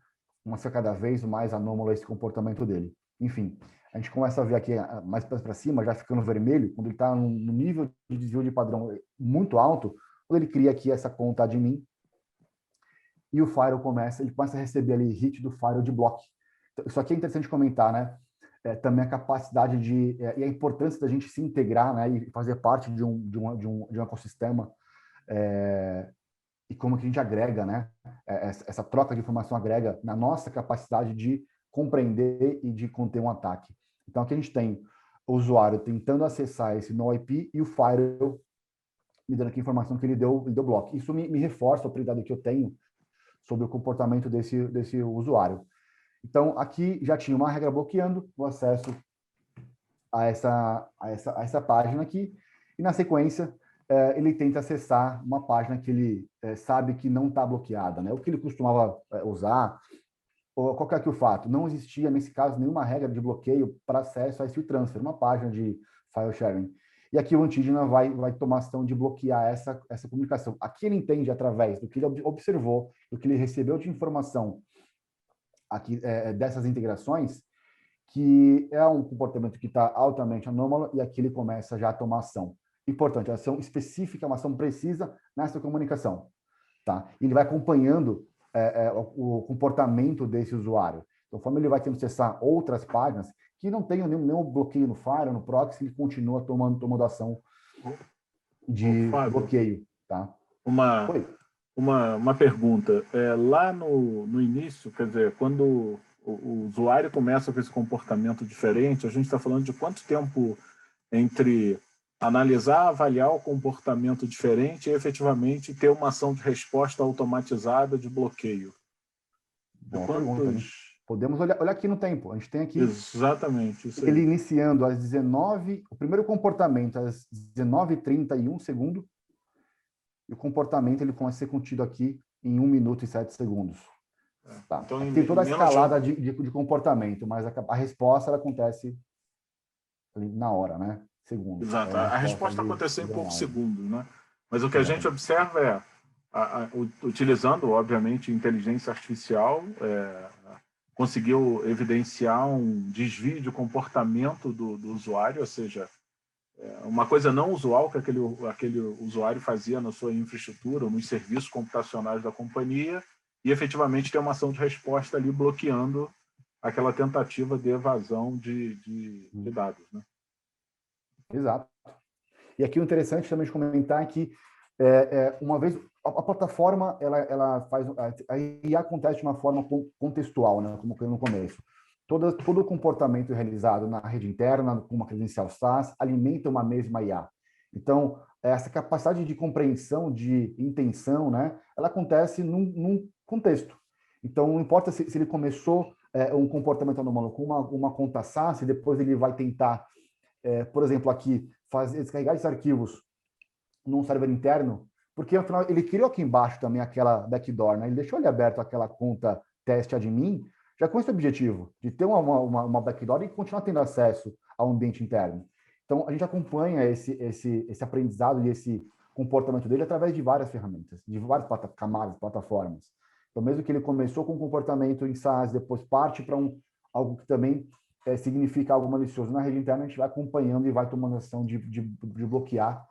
[SPEAKER 2] começa cada vez mais anômalo esse comportamento dele. Enfim, a gente começa a ver aqui mais para cima, já ficando vermelho, quando ele está no nível de desvio de padrão muito alto, quando ele cria aqui essa conta admin, e o Firewall começa a receber ali hit do Firewall de block. Isso aqui é interessante comentar, né? Também a capacidade e a importância da gente se integrar, né, e fazer parte de um ecossistema, e como que a gente agrega, né, essa troca de informação agrega na nossa capacidade de compreender e de conter um ataque. Então, aqui a gente tem o usuário tentando acessar esse NoIP e o firewall me dando aqui a informação que ele deu bloco. Isso me reforça a autoridade que eu tenho sobre o comportamento desse usuário. Então, aqui já tinha uma regra bloqueando o acesso a essa página aqui, e na sequência ele tenta acessar uma página que ele sabe que não está bloqueada, né? O que ele costumava usar, ou qual que é aqui o fato? Não existia, nesse caso, nenhuma regra de bloqueio para acesso a esse transfer, uma página de file sharing. E aqui o Antígena vai tomar ação de bloquear essa comunicação. Aqui ele entende, através do que ele observou, do que ele recebeu de informação aqui dessas integrações, que é um comportamento que está altamente anômalo, e aqui ele começa já a tomar ação. Importante, a ação específica, uma ação precisa nessa comunicação. Tá? Ele vai acompanhando o comportamento desse usuário. Então, conforme ele vai tendo que acessar outras páginas que não tenham nenhum bloqueio no firewall, no proxy, ele continua tomando ação de bloqueio. Tá?
[SPEAKER 1] Uma pergunta. Lá no início, quer dizer, quando o usuário começa com esse comportamento diferente, a gente está falando de quanto tempo entre analisar, avaliar o comportamento diferente e efetivamente ter uma ação de resposta automatizada de bloqueio?
[SPEAKER 2] Boa pergunta, né? Podemos olhar aqui no tempo. A gente tem aqui...
[SPEAKER 1] Exatamente. Isso aí.
[SPEAKER 2] Ele iniciando às 19... O primeiro comportamento às 19h31 segundos, e o comportamento ele começa a ser contido aqui em 1 minuto e 7 segundos. Tá.
[SPEAKER 1] Então,
[SPEAKER 2] tem toda a escalada de comportamento, mas a resposta ela acontece ali na hora, né? Segundos.
[SPEAKER 1] Exato. A resposta aconteceu em poucos segundos, né? Mas o que a gente observa utilizando, obviamente, inteligência artificial, conseguiu evidenciar um desvio de comportamento do usuário, ou seja, uma coisa não usual que aquele usuário fazia na sua infraestrutura, nos serviços computacionais da companhia, e efetivamente ter uma ação de resposta ali bloqueando aquela tentativa de evasão de dados, né?
[SPEAKER 2] Exato. E aqui o interessante também de comentar é que uma vez a plataforma ela faz, aí acontece de uma forma contextual, né, como eu no começo. Todo o comportamento realizado na rede interna, com uma credencial SaaS, alimenta uma mesma IA. Então, essa capacidade de compreensão, de intenção, né, ela acontece num contexto. Então, não importa se ele começou um comportamento anômalo com uma conta SaaS, e depois ele vai tentar, por exemplo, aqui, descarregar esses arquivos num server interno, porque afinal ele criou aqui embaixo também aquela backdoor, né? Ele deixou ali aberto aquela conta teste admin, já com esse objetivo, de ter uma backdoor e continuar tendo acesso ao ambiente interno. Então, a gente acompanha esse aprendizado e esse comportamento dele através de várias ferramentas, de várias camadas, plataformas. Então, mesmo que ele começou com um comportamento em SaaS, depois parte para algo que também significa algo malicioso na rede interna, a gente vai acompanhando e vai tomando ação de bloquear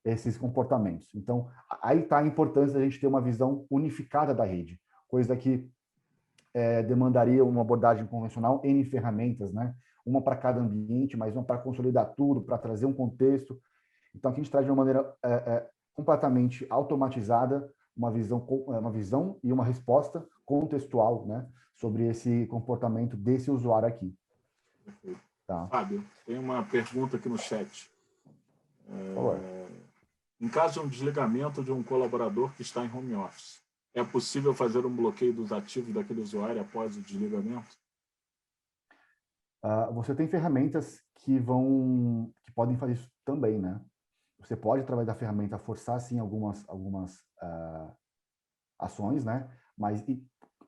[SPEAKER 2] esses comportamentos. Então, aí está a importância da gente ter uma visão unificada da rede, coisa que demandaria uma abordagem convencional em ferramentas, né? Uma para cada ambiente, mas uma para consolidar tudo, para trazer um contexto. Então, aqui a gente traz de uma maneira completamente automatizada uma visão e uma resposta contextual, né, sobre esse comportamento desse usuário aqui.
[SPEAKER 1] Tá. Fábio, tem uma pergunta aqui no chat. Em caso de um desligamento de um colaborador que está em home office, é possível fazer um bloqueio dos ativos daquele usuário após o desligamento?
[SPEAKER 2] Você tem ferramentas que podem fazer isso também, né? Você pode, através da ferramenta, forçar, sim, algumas ações, né? Mas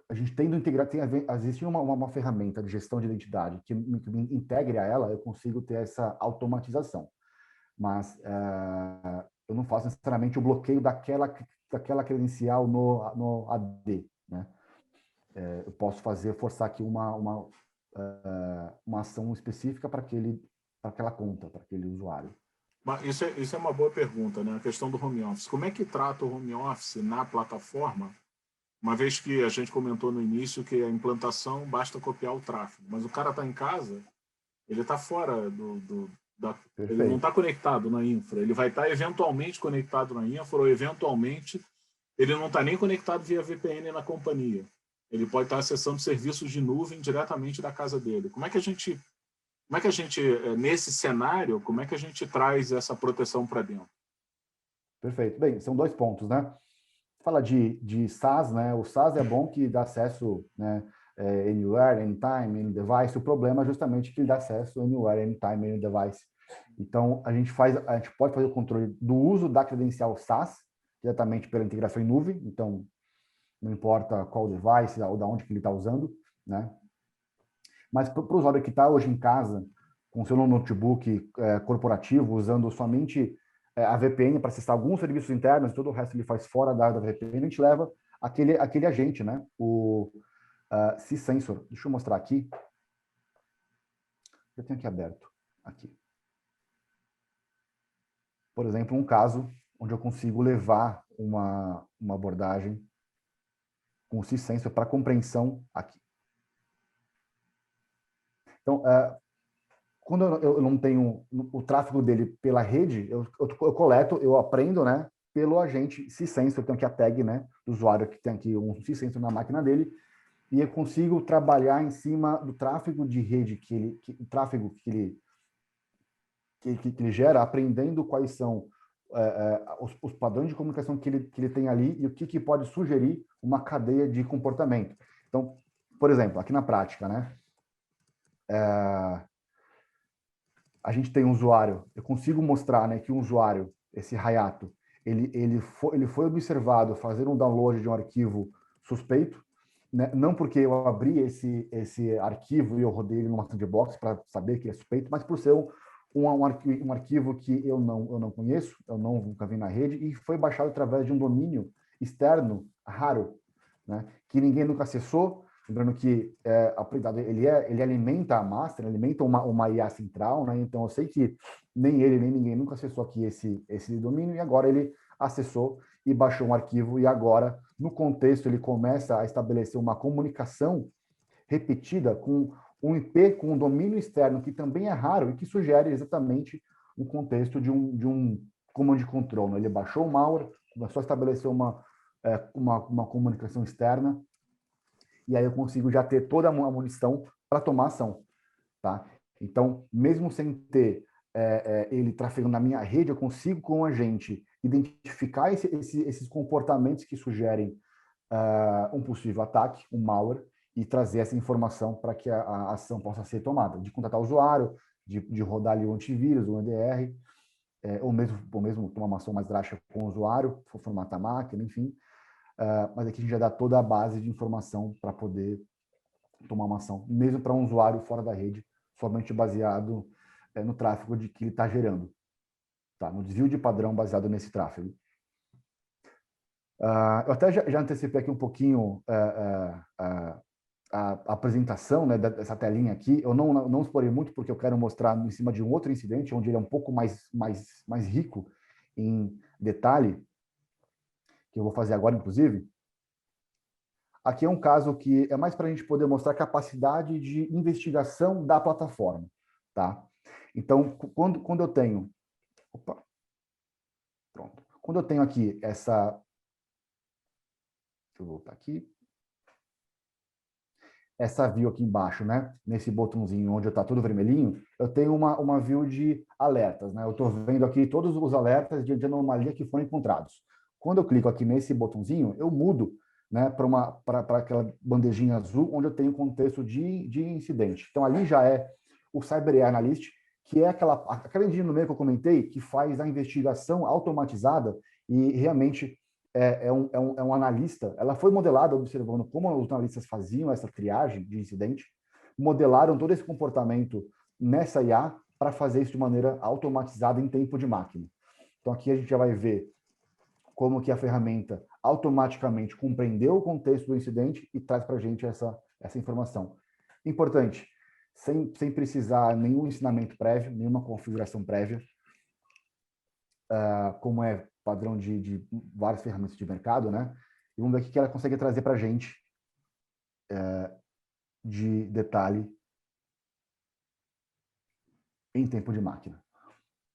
[SPEAKER 2] a gente tendo integrado, existe uma ferramenta de gestão de identidade que me integre a ela, eu consigo ter essa automatização. Mas eu não faço necessariamente o bloqueio daquela credencial no AD, né? Eu posso forçar aqui uma ação específica para aquela conta, para aquele usuário.
[SPEAKER 1] Mas isso é uma boa pergunta, né? A questão do home office. Como é que trata o home office na plataforma? Uma vez que a gente comentou no início que a implantação basta copiar o tráfego, mas o cara está em casa, ele está fora ele não está conectado na infra, ele vai estar eventualmente conectado na infra ou eventualmente ele não está nem conectado via VPN na companhia. Ele pode estar acessando serviços de nuvem diretamente da casa dele. Como é que a gente, nesse cenário, como é que a gente traz essa proteção para dentro?
[SPEAKER 2] Perfeito. Bem, são 2 pontos, né? Fala de SaaS, né? O SaaS é bom que dá acesso, né? Anywhere, anytime, any device. O problema é justamente que ele dá acesso anywhere, anytime, any device. Então, a gente pode fazer o controle do uso da credencial SaaS diretamente pela integração em nuvem. Então, não importa qual device ou da onde que ele está usando, né? Mas para o usuário que está hoje em casa, com seu notebook corporativo, usando somente a VPN para acessar alguns serviços internos, e todo o resto ele faz fora da VPN, a gente leva aquele agente, né? O C-Sensor. Deixa eu mostrar aqui. Eu tenho aqui aberto. Aqui. Por exemplo, um caso onde eu consigo levar uma abordagem com o C-Sensor para compreensão aqui. Então, quando eu não tenho o tráfego dele pela rede, eu coleto, eu aprendo, né, pelo agente C-Sensor, eu tenho aqui a tag, né, do usuário que tem aqui um C-Sensor na máquina dele, e eu consigo trabalhar em cima do tráfego de rede que ele gera, aprendendo quais são os padrões de comunicação que ele tem ali e o que pode sugerir uma cadeia de comportamento. Então, por exemplo, aqui na prática, né, a gente tem um usuário, eu consigo mostrar, né, que um usuário, esse Hayato, ele foi observado fazer um download de um arquivo suspeito, né, não porque eu abri esse arquivo e eu rodei ele numa sandbox para saber que é suspeito, mas por ser um arquivo que eu não conheço, eu nunca vi na rede, e foi baixado através de um domínio externo raro, né, que ninguém nunca acessou. Lembrando que ele alimenta a master, alimenta uma IA central, né? Então eu sei que nem ele, nem ninguém nunca acessou aqui esse domínio, e agora ele acessou e baixou um arquivo, e agora, no contexto, ele começa a estabelecer uma comunicação repetida com um IP, com um domínio externo, que também é raro e que sugere exatamente o contexto de um command control, né? Ele baixou o malware, começou a estabelecer uma comunicação externa, e aí eu consigo já ter toda a munição para tomar ação, tá? Então, mesmo sem ter ele trafegando na minha rede, eu consigo, com o agente, identificar esses comportamentos que sugerem um possível ataque, um malware, e trazer essa informação para que a ação possa ser tomada, de contatar o usuário, de rodar ali o antivírus, o EDR, ou mesmo tomar uma ação mais drástica com o usuário, formatar a máquina, enfim. Mas aqui a gente já dá toda a base de informação para poder tomar uma ação, mesmo para um usuário fora da rede, somente baseado no tráfego de que ele está gerando, tá? No desvio de padrão baseado nesse tráfego. Eu até já antecipei aqui um pouquinho a apresentação, né, dessa telinha aqui. Eu não explorei muito porque eu quero mostrar em cima de um outro incidente, onde ele é um pouco mais rico em detalhe, que eu vou fazer agora, inclusive. Aqui é um caso que é mais para a gente poder mostrar a capacidade de investigação da plataforma, tá? Então, quando eu tenho... Opa! Pronto. Quando eu tenho aqui essa... Deixa eu voltar aqui. Essa view aqui embaixo, né? Nesse botãozinho onde está tudo vermelhinho, eu tenho uma view de alertas, né? Eu estou vendo aqui todos os alertas de anomalia que foram encontrados. Quando eu clico aqui nesse botãozinho, eu mudo, né, para aquela bandejinha azul onde eu tenho contexto de incidente. Então, ali já é o Cyber AI Analyst, que é aquela engine no meio que eu comentei, que faz a investigação automatizada e realmente é um analista. Ela foi modelada observando como os analistas faziam essa triagem de incidente, modelaram todo esse comportamento nessa IA para fazer isso de maneira automatizada em tempo de máquina. Então, aqui a gente já vai ver como que a ferramenta automaticamente compreendeu o contexto do incidente e traz para a gente essa informação. Importante, sem precisar nenhum ensinamento prévio, nenhuma configuração prévia, como é padrão de várias ferramentas de mercado, né? E vamos ver o que ela consegue trazer para a gente de detalhe em tempo de máquina,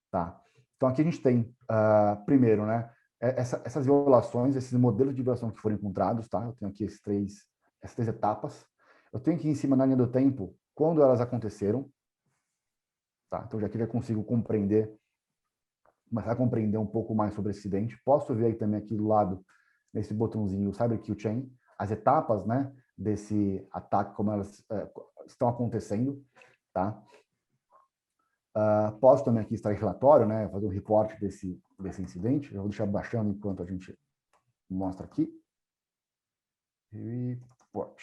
[SPEAKER 2] tá? Então, aqui a gente tem, primeiro, né, essas violações, esses modelos de violação que foram encontrados, tá? Eu tenho aqui essas três etapas. Eu tenho aqui em cima, na linha do tempo, quando elas aconteceram, tá? Então, já aqui já consigo compreender, começar a compreender um pouco mais sobre esse acidente. Posso ver aí também aqui do lado, nesse botãozinho, o Cyber Kill Chain, as etapas, né, desse ataque, como elas estão acontecendo, tá? Posso também aqui extrair relatório, né, fazer um report desse incidente. Eu vou deixar baixando enquanto a gente mostra aqui. Report.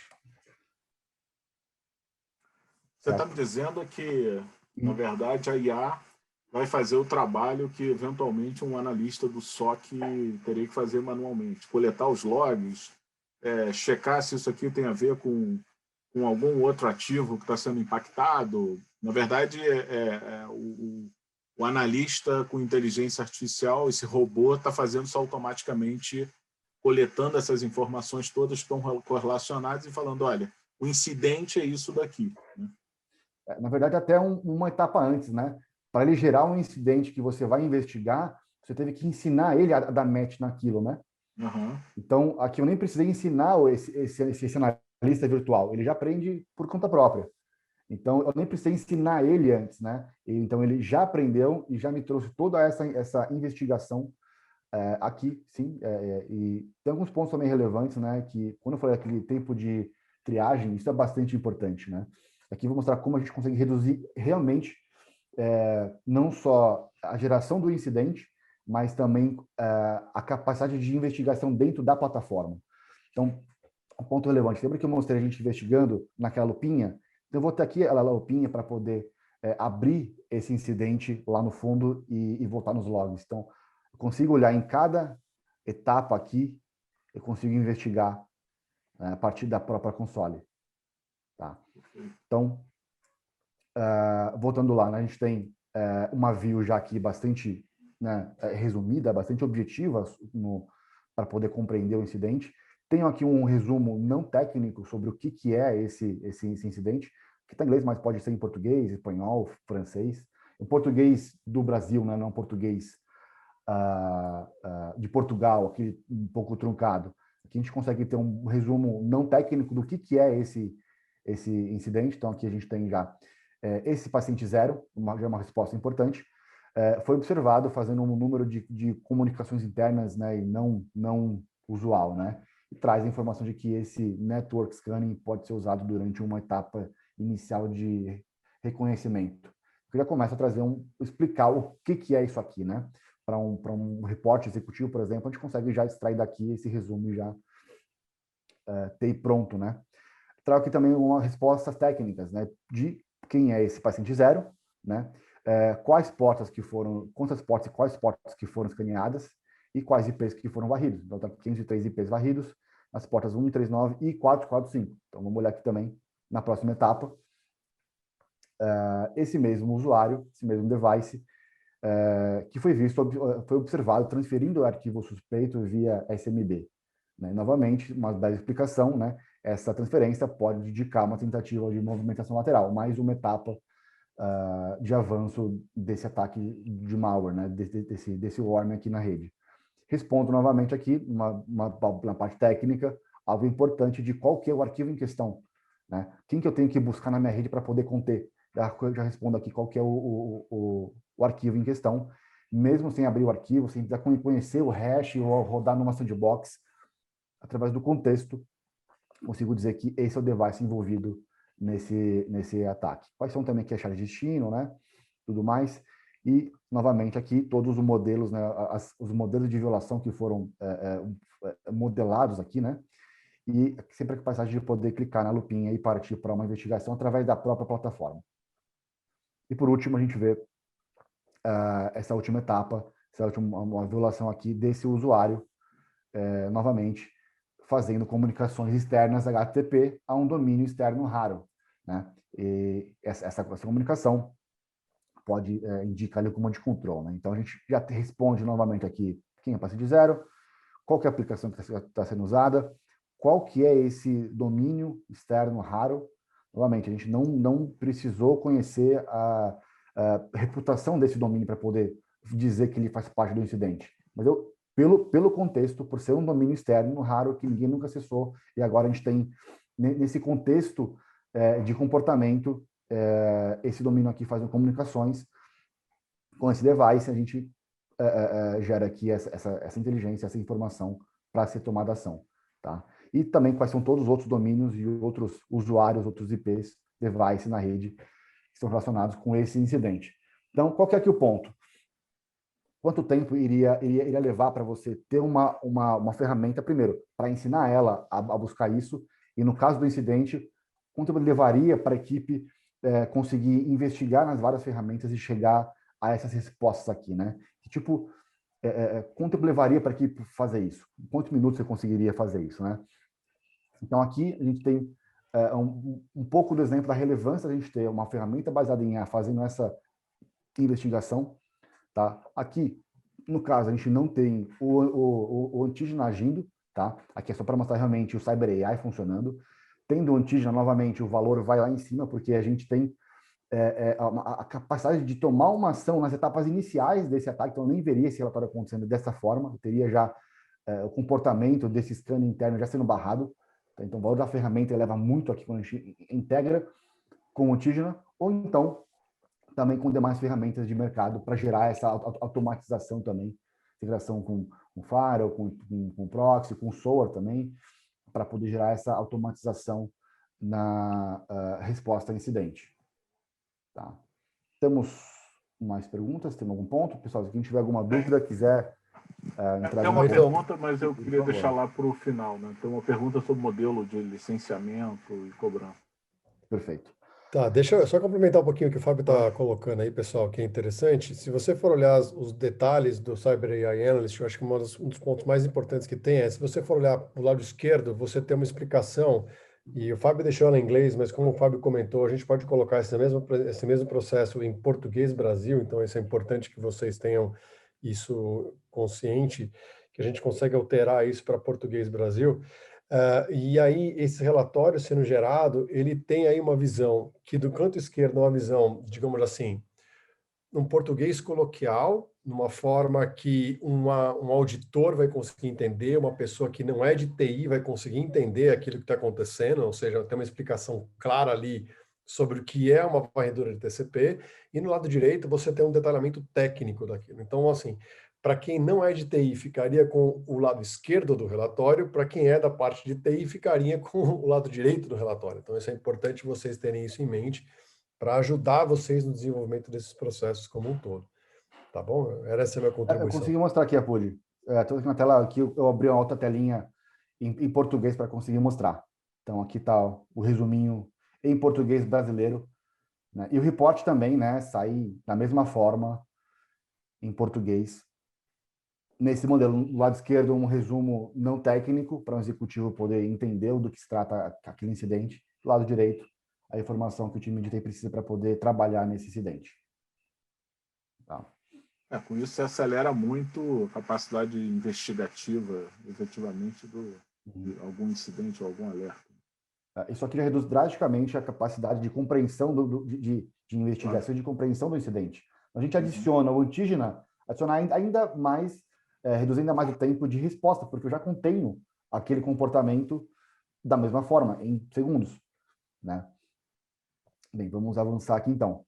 [SPEAKER 1] Você está me dizendo que, na verdade, a IA vai fazer o trabalho que, eventualmente, um analista do SOC teria que fazer manualmente. Coletar os logs, checar se isso aqui tem a ver com algum outro ativo que está sendo impactado. Na verdade, o analista com inteligência artificial, esse robô, está fazendo isso automaticamente, coletando essas informações todas que estão correlacionadas e falando, olha, o incidente é isso daqui, né?
[SPEAKER 2] Na verdade, até uma etapa antes, né? Para ele gerar um incidente que você vai investigar, você teve que ensinar ele a dar match naquilo, né?
[SPEAKER 1] Uhum.
[SPEAKER 2] Então, aqui eu nem precisei ensinar esse analista virtual, ele já aprende por conta própria. Então, eu nem precisei ensinar ele antes, né? Então, ele já aprendeu e já me trouxe toda essa investigação aqui, sim. E tem alguns pontos também relevantes, né? Que, quando eu falei daquele tempo de triagem, isso é bastante importante, né? Aqui eu vou mostrar como a gente consegue reduzir realmente não só a geração do incidente, mas também a capacidade de investigação dentro da plataforma. Então, um ponto relevante. Lembra que eu mostrei a gente investigando naquela lupinha? Então, eu vou ter aqui a lupinha para poder abrir esse incidente lá no fundo e voltar nos logs. Então, eu consigo olhar em cada etapa aqui, eu consigo investigar a partir da própria console. Tá? Então, voltando lá, né, a gente tem uma view já aqui bastante, né, resumida, bastante objetiva para poder compreender o incidente. Tenho aqui um resumo não técnico sobre o que é esse incidente, que está em inglês, mas pode ser em português, espanhol, francês. Em português do Brasil, né, não português de Portugal, aqui um pouco truncado. Aqui a gente consegue ter um resumo não técnico do que é esse incidente. Então, aqui a gente tem já esse paciente zero, já é uma resposta importante. Foi observado fazendo um número de comunicações internas, né, e não usual, né? E traz a informação de que esse network scanning pode ser usado durante uma etapa inicial de reconhecimento. que já começa a trazer explicar o que é isso aqui, né? Para um reporte executivo, por exemplo, a gente consegue já extrair daqui esse resumo e já ter pronto, né? Trago aqui também umas respostas técnicas, né? De quem é esse paciente zero, né? Quantas portas e quais portas que foram escaneadas e quais IPs que foram varridos. Então, tá 503 IPs varridos, as portas 139 e 445. Então, vamos olhar aqui também na próxima etapa. Esse mesmo usuário, esse mesmo device, que foi observado transferindo o arquivo suspeito via SMB. Né? Novamente, uma breve explicação, né? Essa transferência pode indicar uma tentativa de movimentação lateral, mais uma etapa de avanço desse ataque de malware, né? desse worm aqui na rede. Respondo novamente aqui, na parte técnica, algo importante de qual que é o arquivo em questão. Né? Quem que eu tenho que buscar na minha rede para poder conter? Já respondo aqui qual que é o arquivo em questão, mesmo sem abrir o arquivo, sem precisar conhecer o hash ou rodar numa sandbox, através do contexto, consigo dizer que esse é o device envolvido nesse ataque. Quais são também aqui a chave de destino, né? Tudo mais. E, novamente, aqui todos os modelos, né? Os modelos de violação que foram modelados aqui, né? E sempre a capacidade de poder clicar na lupinha e partir para uma investigação através da própria plataforma. E, por último, a gente vê essa última etapa, uma violação aqui desse usuário, novamente, fazendo comunicações externas HTTP a um domínio externo raro. Né? E essa comunicação pode indicar ali o comando de control. Né? Então, a gente já responde novamente aqui quem é o paciente zero, qual que é a aplicação que está sendo usada, qual que é esse domínio externo raro. Novamente, a gente não precisou conhecer a reputação desse domínio para poder dizer que ele faz parte do incidente. Mas pelo contexto, por ser um domínio externo raro que ninguém nunca acessou, e agora a gente tem, nesse contexto de comportamento, esse domínio aqui fazendo comunicações com esse device, a gente gera aqui essa inteligência, essa informação para ser tomada ação. Tá? E também quais são todos os outros domínios e outros usuários, outros IPs, device na rede, que estão relacionados com esse incidente. Então, qual que é aqui o ponto? Quanto tempo iria levar para você ter uma ferramenta, primeiro, para ensinar ela a buscar isso, e no caso do incidente, quanto tempo levaria para a equipe conseguir investigar nas várias ferramentas e chegar a essas respostas aqui, né? Que tipo, quanto tempo levaria para a equipe fazer isso? Em quantos minutos você conseguiria fazer isso, né? Então, aqui a gente tem um pouco do exemplo da relevância de a gente ter uma ferramenta baseada em IA fazendo essa investigação. Tá? Aqui, no caso, a gente não tem o antígeno agindo, tá? Aqui é só para mostrar realmente o Cyber AI funcionando. Tendo o antígeno, novamente, o valor vai lá em cima, porque a gente tem a capacidade de tomar uma ação nas etapas iniciais desse ataque, então eu nem veria esse relatório acontecendo dessa forma, eu teria já o comportamento desse scan interno já sendo barrado. Tá? Então, o valor da ferramenta eleva muito aqui quando a gente integra com o antígeno, ou então também com demais ferramentas de mercado para gerar essa automatização também, integração com Firewall, com Proxy, com SOAR também, para poder gerar essa automatização na resposta a incidente. Tá. Temos mais perguntas? Tem algum ponto? Pessoal, se quem tiver alguma dúvida, quiser entrar...
[SPEAKER 1] Tem uma pergunta, mas eu queria deixar lá para o final. Né? Tem uma pergunta sobre o modelo de licenciamento e cobrança.
[SPEAKER 2] Perfeito.
[SPEAKER 3] Tá, deixa eu só complementar um pouquinho o que o Fábio está colocando aí, pessoal, que é interessante. Se você for olhar os detalhes do Cyber AI Analyst, eu acho que um dos pontos mais importantes que tem se você for olhar para o lado esquerdo, você tem uma explicação, e o Fábio deixou ela em inglês, mas como o Fábio comentou, a gente pode colocar esse mesmo processo em português Brasil, então isso é importante que vocês tenham isso consciente, que a gente consegue alterar isso para português Brasil. E aí, esse relatório sendo gerado, ele tem aí uma visão que do canto esquerdo, uma visão, digamos assim, num português coloquial, numa forma que um auditor vai conseguir entender, uma pessoa que não é de TI vai conseguir entender aquilo que está acontecendo, ou seja, tem uma explicação clara ali sobre o que é uma varredura de TCP, e no lado direito você tem um detalhamento técnico daquilo. Então, assim, para quem não é de TI, ficaria com o lado esquerdo do relatório, para quem é da parte de TI, ficaria com o lado direito do relatório. Então, isso é importante vocês terem isso em mente, para ajudar vocês no desenvolvimento desses processos como um todo. Tá bom? Essa é a minha
[SPEAKER 2] Eu
[SPEAKER 3] contribuição.
[SPEAKER 2] consegui mostrar aqui, Apud. Estou aqui na tela, aqui eu abri uma outra telinha em português para conseguir mostrar. Então, aqui está o resuminho em português brasileiro, né? E o report também, né, sai da mesma forma em português. Nesse modelo, do lado esquerdo, um resumo não técnico, para o executivo poder entender do que se trata aquele incidente. Do lado direito, a informação que o time de TI precisa para poder trabalhar nesse incidente. Tá.
[SPEAKER 1] Com isso, você acelera muito a capacidade investigativa, efetivamente, de algum incidente ou algum alerta.
[SPEAKER 2] Isso aqui já reduz drasticamente a capacidade de compreensão de investigação e de compreensão do incidente. A gente adiciona o antígena, adicionar ainda mais, reduzir ainda mais o tempo de resposta, porque eu já contenho aquele comportamento da mesma forma, em segundos, né? Bem, vamos avançar aqui, então.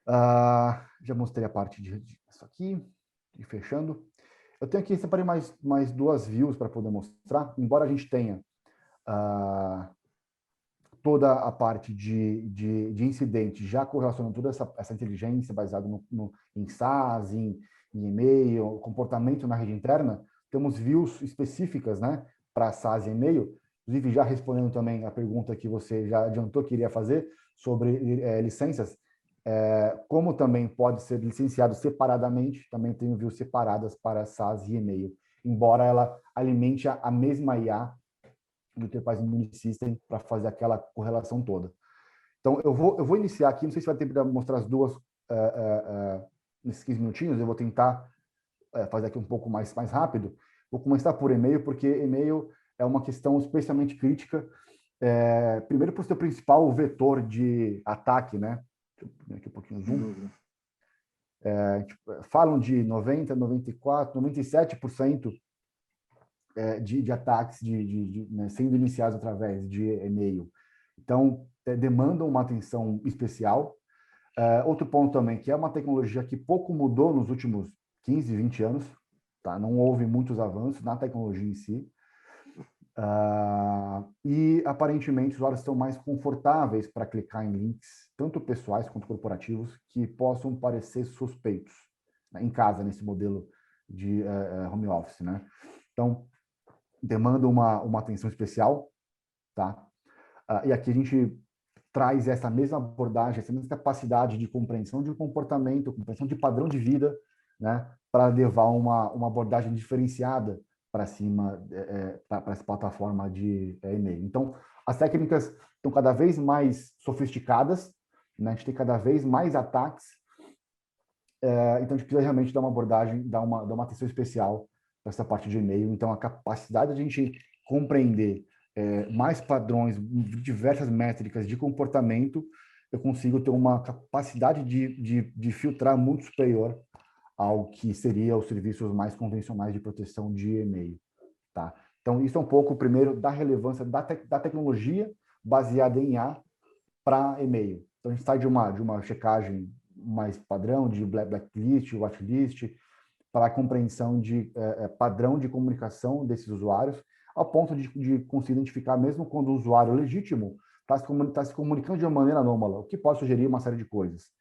[SPEAKER 2] Já mostrei a parte disso aqui, e fechando. Eu tenho aqui, separei mais duas views para poder mostrar, embora a gente tenha toda a parte de incidente, já correlacionando toda essa inteligência baseada em SaaS, em e-mail, comportamento na rede interna, temos views específicas, né, para SaaS e e-mail, inclusive já respondendo também a pergunta que você já adiantou que iria fazer sobre licenças, como também pode ser licenciado separadamente, também tenho views separadas para SaaS e e-mail, embora ela alimente a mesma IA do Enterprise Immune System para fazer aquela correlação toda. Então, eu vou iniciar aqui, não sei se vai ter para mostrar as duas nesses 15 minutinhos, eu vou tentar fazer aqui um pouco mais rápido. Vou começar por e-mail, porque e-mail é uma questão especialmente crítica, primeiro por ser o principal vetor de ataque, né? Deixa eu pôr aqui um pouquinho o zoom. Falam de 90%, 94%, 97% de ataques né, sendo iniciados através de e-mail. Então, demandam uma atenção especial. Outro ponto também, que é uma tecnologia que pouco mudou nos últimos 15, 20 anos, tá? Não houve muitos avanços na tecnologia em si. E, aparentemente, os usuários estão mais confortáveis para clicar em links, tanto pessoais quanto corporativos, que possam parecer suspeitos, né, em casa, nesse modelo de home office, né? Então, demanda uma atenção especial, tá? E aqui a gente traz essa mesma abordagem, essa mesma capacidade de compreensão de comportamento, compreensão de padrão de vida, né, para levar uma abordagem diferenciada para cima, para essa plataforma de e-mail. Então, as técnicas estão cada vez mais sofisticadas, né, a gente tem cada vez mais ataques, então a gente precisa realmente dar uma abordagem, dar uma atenção especial para essa parte de e-mail. Então, a capacidade de a gente compreender mais padrões, diversas métricas de comportamento, eu consigo ter uma capacidade de filtrar muito superior ao que seria os serviços mais convencionais de proteção de e-mail, tá? Então, isso é um pouco, primeiro, da relevância da tecnologia baseada em IA para e-mail. Então, a gente sai de uma checagem mais padrão, de blacklist, watchlist, para a compreensão de padrão de comunicação desses usuários, ao ponto de conseguir identificar, mesmo quando o usuário legítimo está se comunicando de uma maneira anômala, o que pode sugerir uma série de coisas.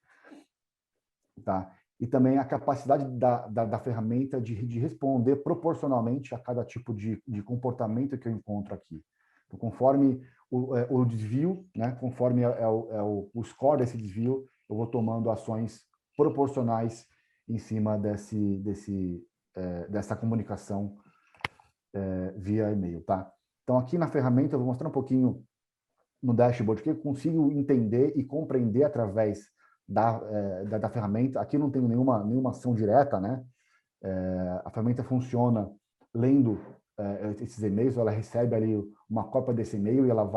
[SPEAKER 2] Tá? E também a capacidade da ferramenta de responder proporcionalmente a cada tipo de comportamento que eu encontro aqui. Então, conforme o desvio, né, conforme o score desse desvio, eu vou tomando ações proporcionais em cima dessa comunicação via e-mail, tá? Então, aqui na ferramenta, eu vou mostrar um pouquinho no dashboard que eu consigo entender e compreender através da ferramenta. Aqui não tenho nenhuma ação direta, né? A ferramenta funciona lendo esses e-mails, ela recebe ali uma cópia desse e-mail e ela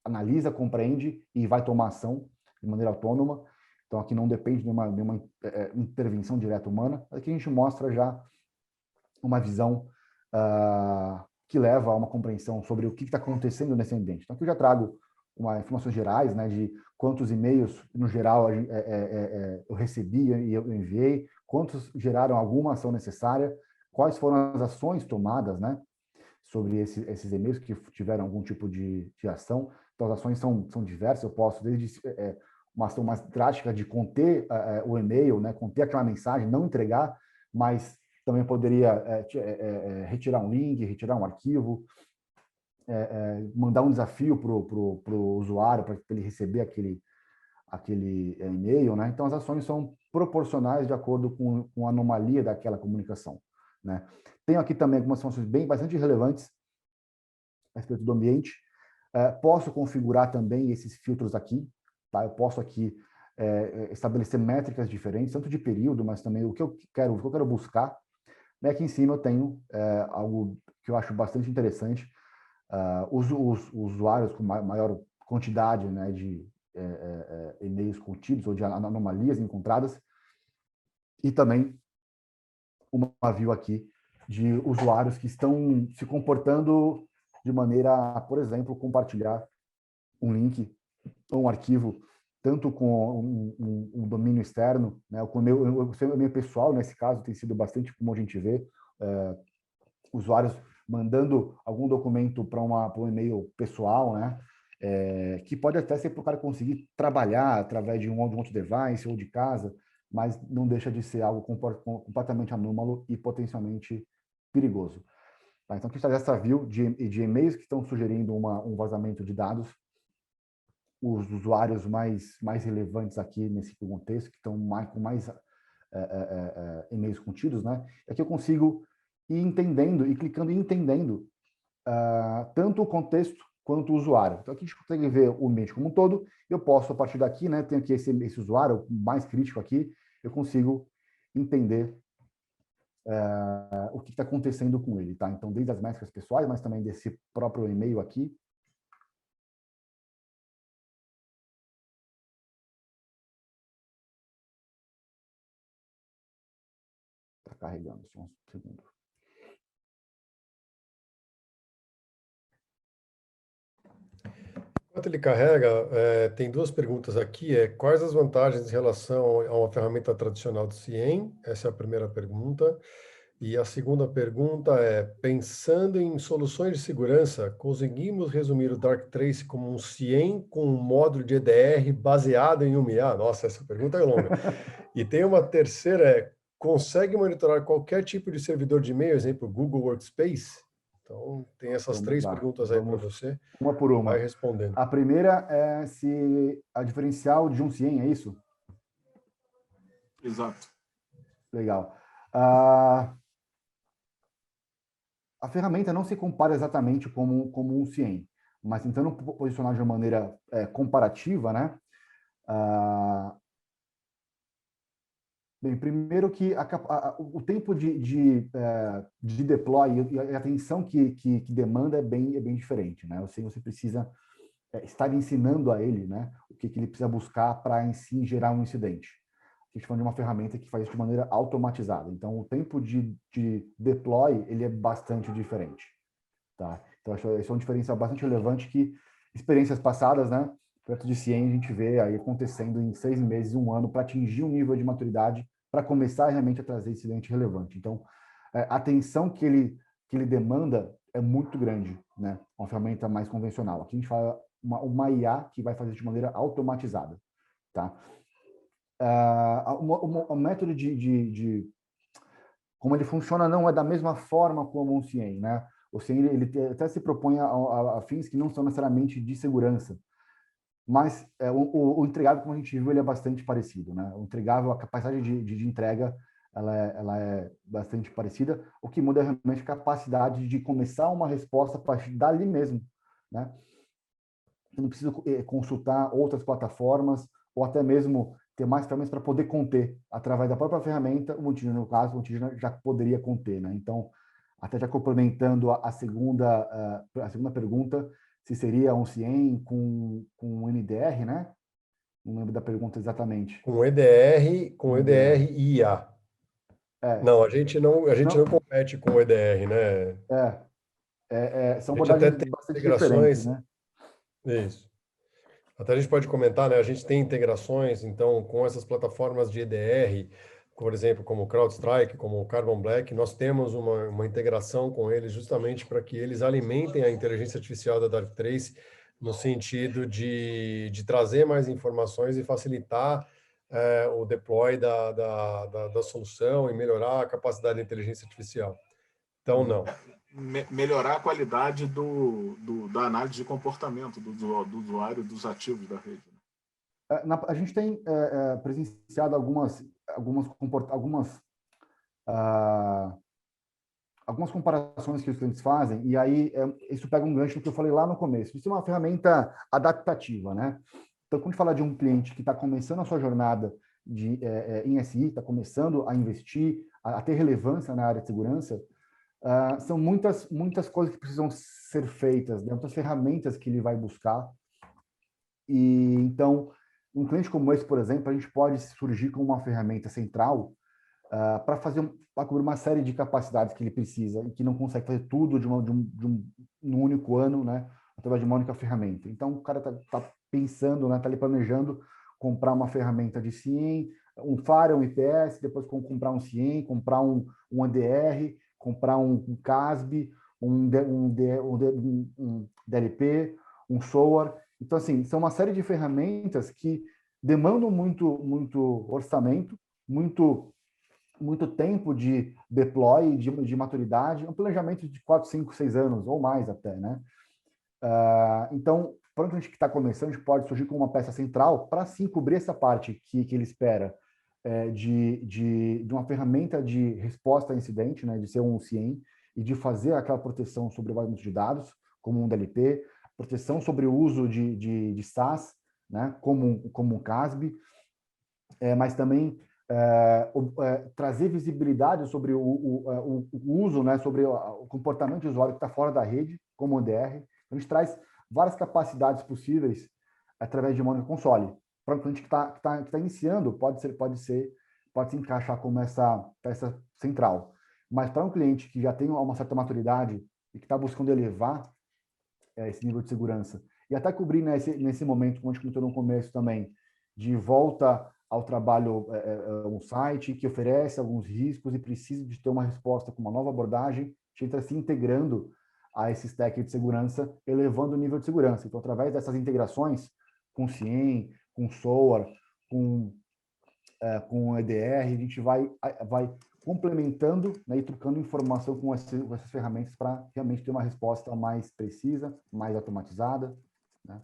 [SPEAKER 2] analisa, compreende e vai tomar ação de maneira autônoma. Então, aqui não depende de nenhuma intervenção direta humana. Aqui a gente mostra já uma visão que leva a uma compreensão sobre o que está acontecendo nesse ambiente. Então, aqui eu já trago informações gerais, né, de quantos e-mails, no geral, eu recebi e eu enviei, quantos geraram alguma ação necessária, quais foram as ações tomadas, né, sobre esses e-mails que tiveram algum tipo de ação. Então, as ações são diversas, eu posso, desde uma ação mais drástica de conter o e-mail, né, conter aquela mensagem, não entregar, mas também poderia retirar um link, retirar um arquivo, mandar um desafio para o usuário, para ele receber aquele e-mail, né? Então, as ações são proporcionais de acordo com a anomalia daquela comunicação, né? Tenho aqui também algumas funções bastante relevantes a respeito do ambiente. Posso configurar também esses filtros aqui, tá? Eu posso aqui estabelecer métricas diferentes, tanto de período, mas também o que eu quero buscar. E aqui em cima eu tenho algo que eu acho bastante interessante. Os usuários com maior quantidade, né, de e-mails contidos ou de anomalias encontradas, e também uma view aqui de usuários que estão se comportando de maneira, por exemplo, compartilhar um link ou um arquivo, tanto com um domínio externo, né, com o meu pessoal, nesse caso, tem sido bastante, como a gente vê, usuários mandando algum documento para um e-mail pessoal, né, que pode até ser para o cara conseguir trabalhar através de um outro device ou de casa, mas não deixa de ser algo completamente anômalo e potencialmente perigoso. Tá? Então, aqui está essa view de e-mails que estão sugerindo um vazamento de dados, os usuários mais relevantes aqui nesse contexto, que estão com mais e-mails contidos, né? Aqui eu consigo ir entendendo e clicando e entendendo tanto o contexto quanto o usuário. Então, aqui a gente consegue ver o ambiente como um todo. Eu posso, a partir daqui, né, tenho aqui esse usuário mais crítico aqui, eu consigo entender o que está acontecendo com ele, tá? Então, desde as métricas pessoais, mas também desse próprio e-mail aqui. Está carregando, só um segundo.
[SPEAKER 3] Enquanto ele carrega, tem duas perguntas aqui. Quais as vantagens em relação a uma ferramenta tradicional de CIEM? Essa é a primeira pergunta. E a segunda pergunta é, pensando em soluções de segurança, conseguimos resumir o Darktrace como um CIEM com um módulo de EDR baseado em UMIA? Nossa, essa pergunta é longa. E tem uma terceira, consegue monitorar qualquer tipo de servidor de e-mail, exemplo, Google Workspace? Então, tem essas três perguntas aí para você.
[SPEAKER 2] Uma por uma.
[SPEAKER 3] Vai respondendo.
[SPEAKER 2] A primeira é se a diferencial de um CIEM, é isso?
[SPEAKER 1] Exato.
[SPEAKER 2] Legal. A ferramenta não se compara exatamente como um CIEM, mas tentando posicionar de uma maneira comparativa, né? Bem, primeiro que o tempo de deploy e a atenção que demanda é bem diferente, né? Você precisa estar ensinando a ele, né, o que ele precisa buscar para em si gerar um incidente. A gente fala de uma ferramenta que faz isso de maneira automatizada. Então, o tempo de deploy ele é bastante diferente, tá? Então, acho que esse é um diferencial bastante relevante que experiências passadas, né, perto de CIEM, a gente vê aí acontecendo em 6 meses, 1 ano, para atingir um nível de maturidade para começar realmente a trazer incidente relevante. Então, a atenção que ele demanda é muito grande, né? Uma ferramenta mais convencional. Aqui a gente fala uma IA que vai fazer de maneira automatizada, tá? O método de como ele funciona não é da mesma forma como um CIEM, né? O CIEM ele até se propõe a fins que não são necessariamente de segurança, mas o entregável, como a gente viu, ele é bastante parecido, né? O entregável, a capacidade de entrega, ela é bastante parecida. O que muda é realmente a capacidade de começar uma resposta a partir dali mesmo, né? Você não precisa consultar outras plataformas ou até mesmo ter mais ferramentas para poder conter através da própria ferramenta. O Montijo, no caso, o Montijo já poderia conter, né? Então, até já complementando a segunda pergunta, se seria um CIEM com um NDR, né? Não lembro da pergunta exatamente.
[SPEAKER 3] Com EDR e IA. Não, a gente não compete com o EDR, né?
[SPEAKER 2] São
[SPEAKER 3] A gente até
[SPEAKER 2] abordagens
[SPEAKER 3] tem
[SPEAKER 2] bastante diferentes,
[SPEAKER 3] integrações.
[SPEAKER 2] né?
[SPEAKER 3] Isso. Até a gente pode comentar, né? A gente tem integrações, então, com essas plataformas de EDR, por exemplo, como o CrowdStrike, como o Carbon Black, nós temos uma integração com eles justamente para que eles alimentem a inteligência artificial da Darktrace no sentido de trazer mais informações e facilitar o deploy da solução e melhorar a capacidade da inteligência artificial. Então, não.
[SPEAKER 1] Melhorar a qualidade da análise de comportamento do usuário, dos ativos da rede.
[SPEAKER 2] A gente tem presenciado algumas comparações que os clientes fazem, e aí isso pega um gancho no que eu falei lá no começo. Isso é uma ferramenta adaptativa, né? Então, quando a gente fala de um cliente que está começando a sua jornada em SI, está começando a investir, a ter relevância na área de segurança, são muitas coisas que precisam ser feitas, né? Muitas ferramentas que ele vai buscar. E então, um cliente como esse, por exemplo, a gente pode surgir com uma ferramenta central para cobrir uma série de capacidades que ele precisa e que não consegue fazer tudo num único ano, né, através de uma única ferramenta. Então, o cara tá pensando, né, tá ali planejando comprar uma ferramenta de SIEM, um FAR, um IPS, depois comprar um SIEM, comprar um ADR, comprar um CASB, um DLP, um SOAR. Então, assim, são uma série de ferramentas que demandam muito orçamento, muito tempo de deploy, de maturidade, um planejamento de 4, 5, 6 anos, ou mais até, né? Então, para a gente que está começando, a gente pode surgir com uma peça central para, sim, cobrir essa parte que ele espera de uma ferramenta de resposta a incidente, né? De ser um CIEM, e de fazer aquela proteção sobre o vazamento de dados, como um DLP, proteção sobre o uso de SaaS, né? Como um CASB, mas também trazer visibilidade sobre o uso, né, sobre o comportamento do usuário que está fora da rede, como o DR. A gente traz várias capacidades possíveis através de Monitor Console. Para o cliente que está iniciando, pode se encaixar como essa peça central. Mas para um cliente que já tem uma certa maturidade e que está buscando elevar esse nível de segurança, e até cobrir nesse momento, como a gente comentou no começo também, de volta ao trabalho, um site que oferece alguns riscos e precisa de ter uma resposta com uma nova abordagem, a gente está se integrando a esse stack de segurança, elevando o nível de segurança. Então, através dessas integrações com CIEM, com SOAR, com EDR, a gente vai complementando, né, e trocando informação com essas ferramentas para realmente ter uma resposta mais precisa, mais automatizada, né?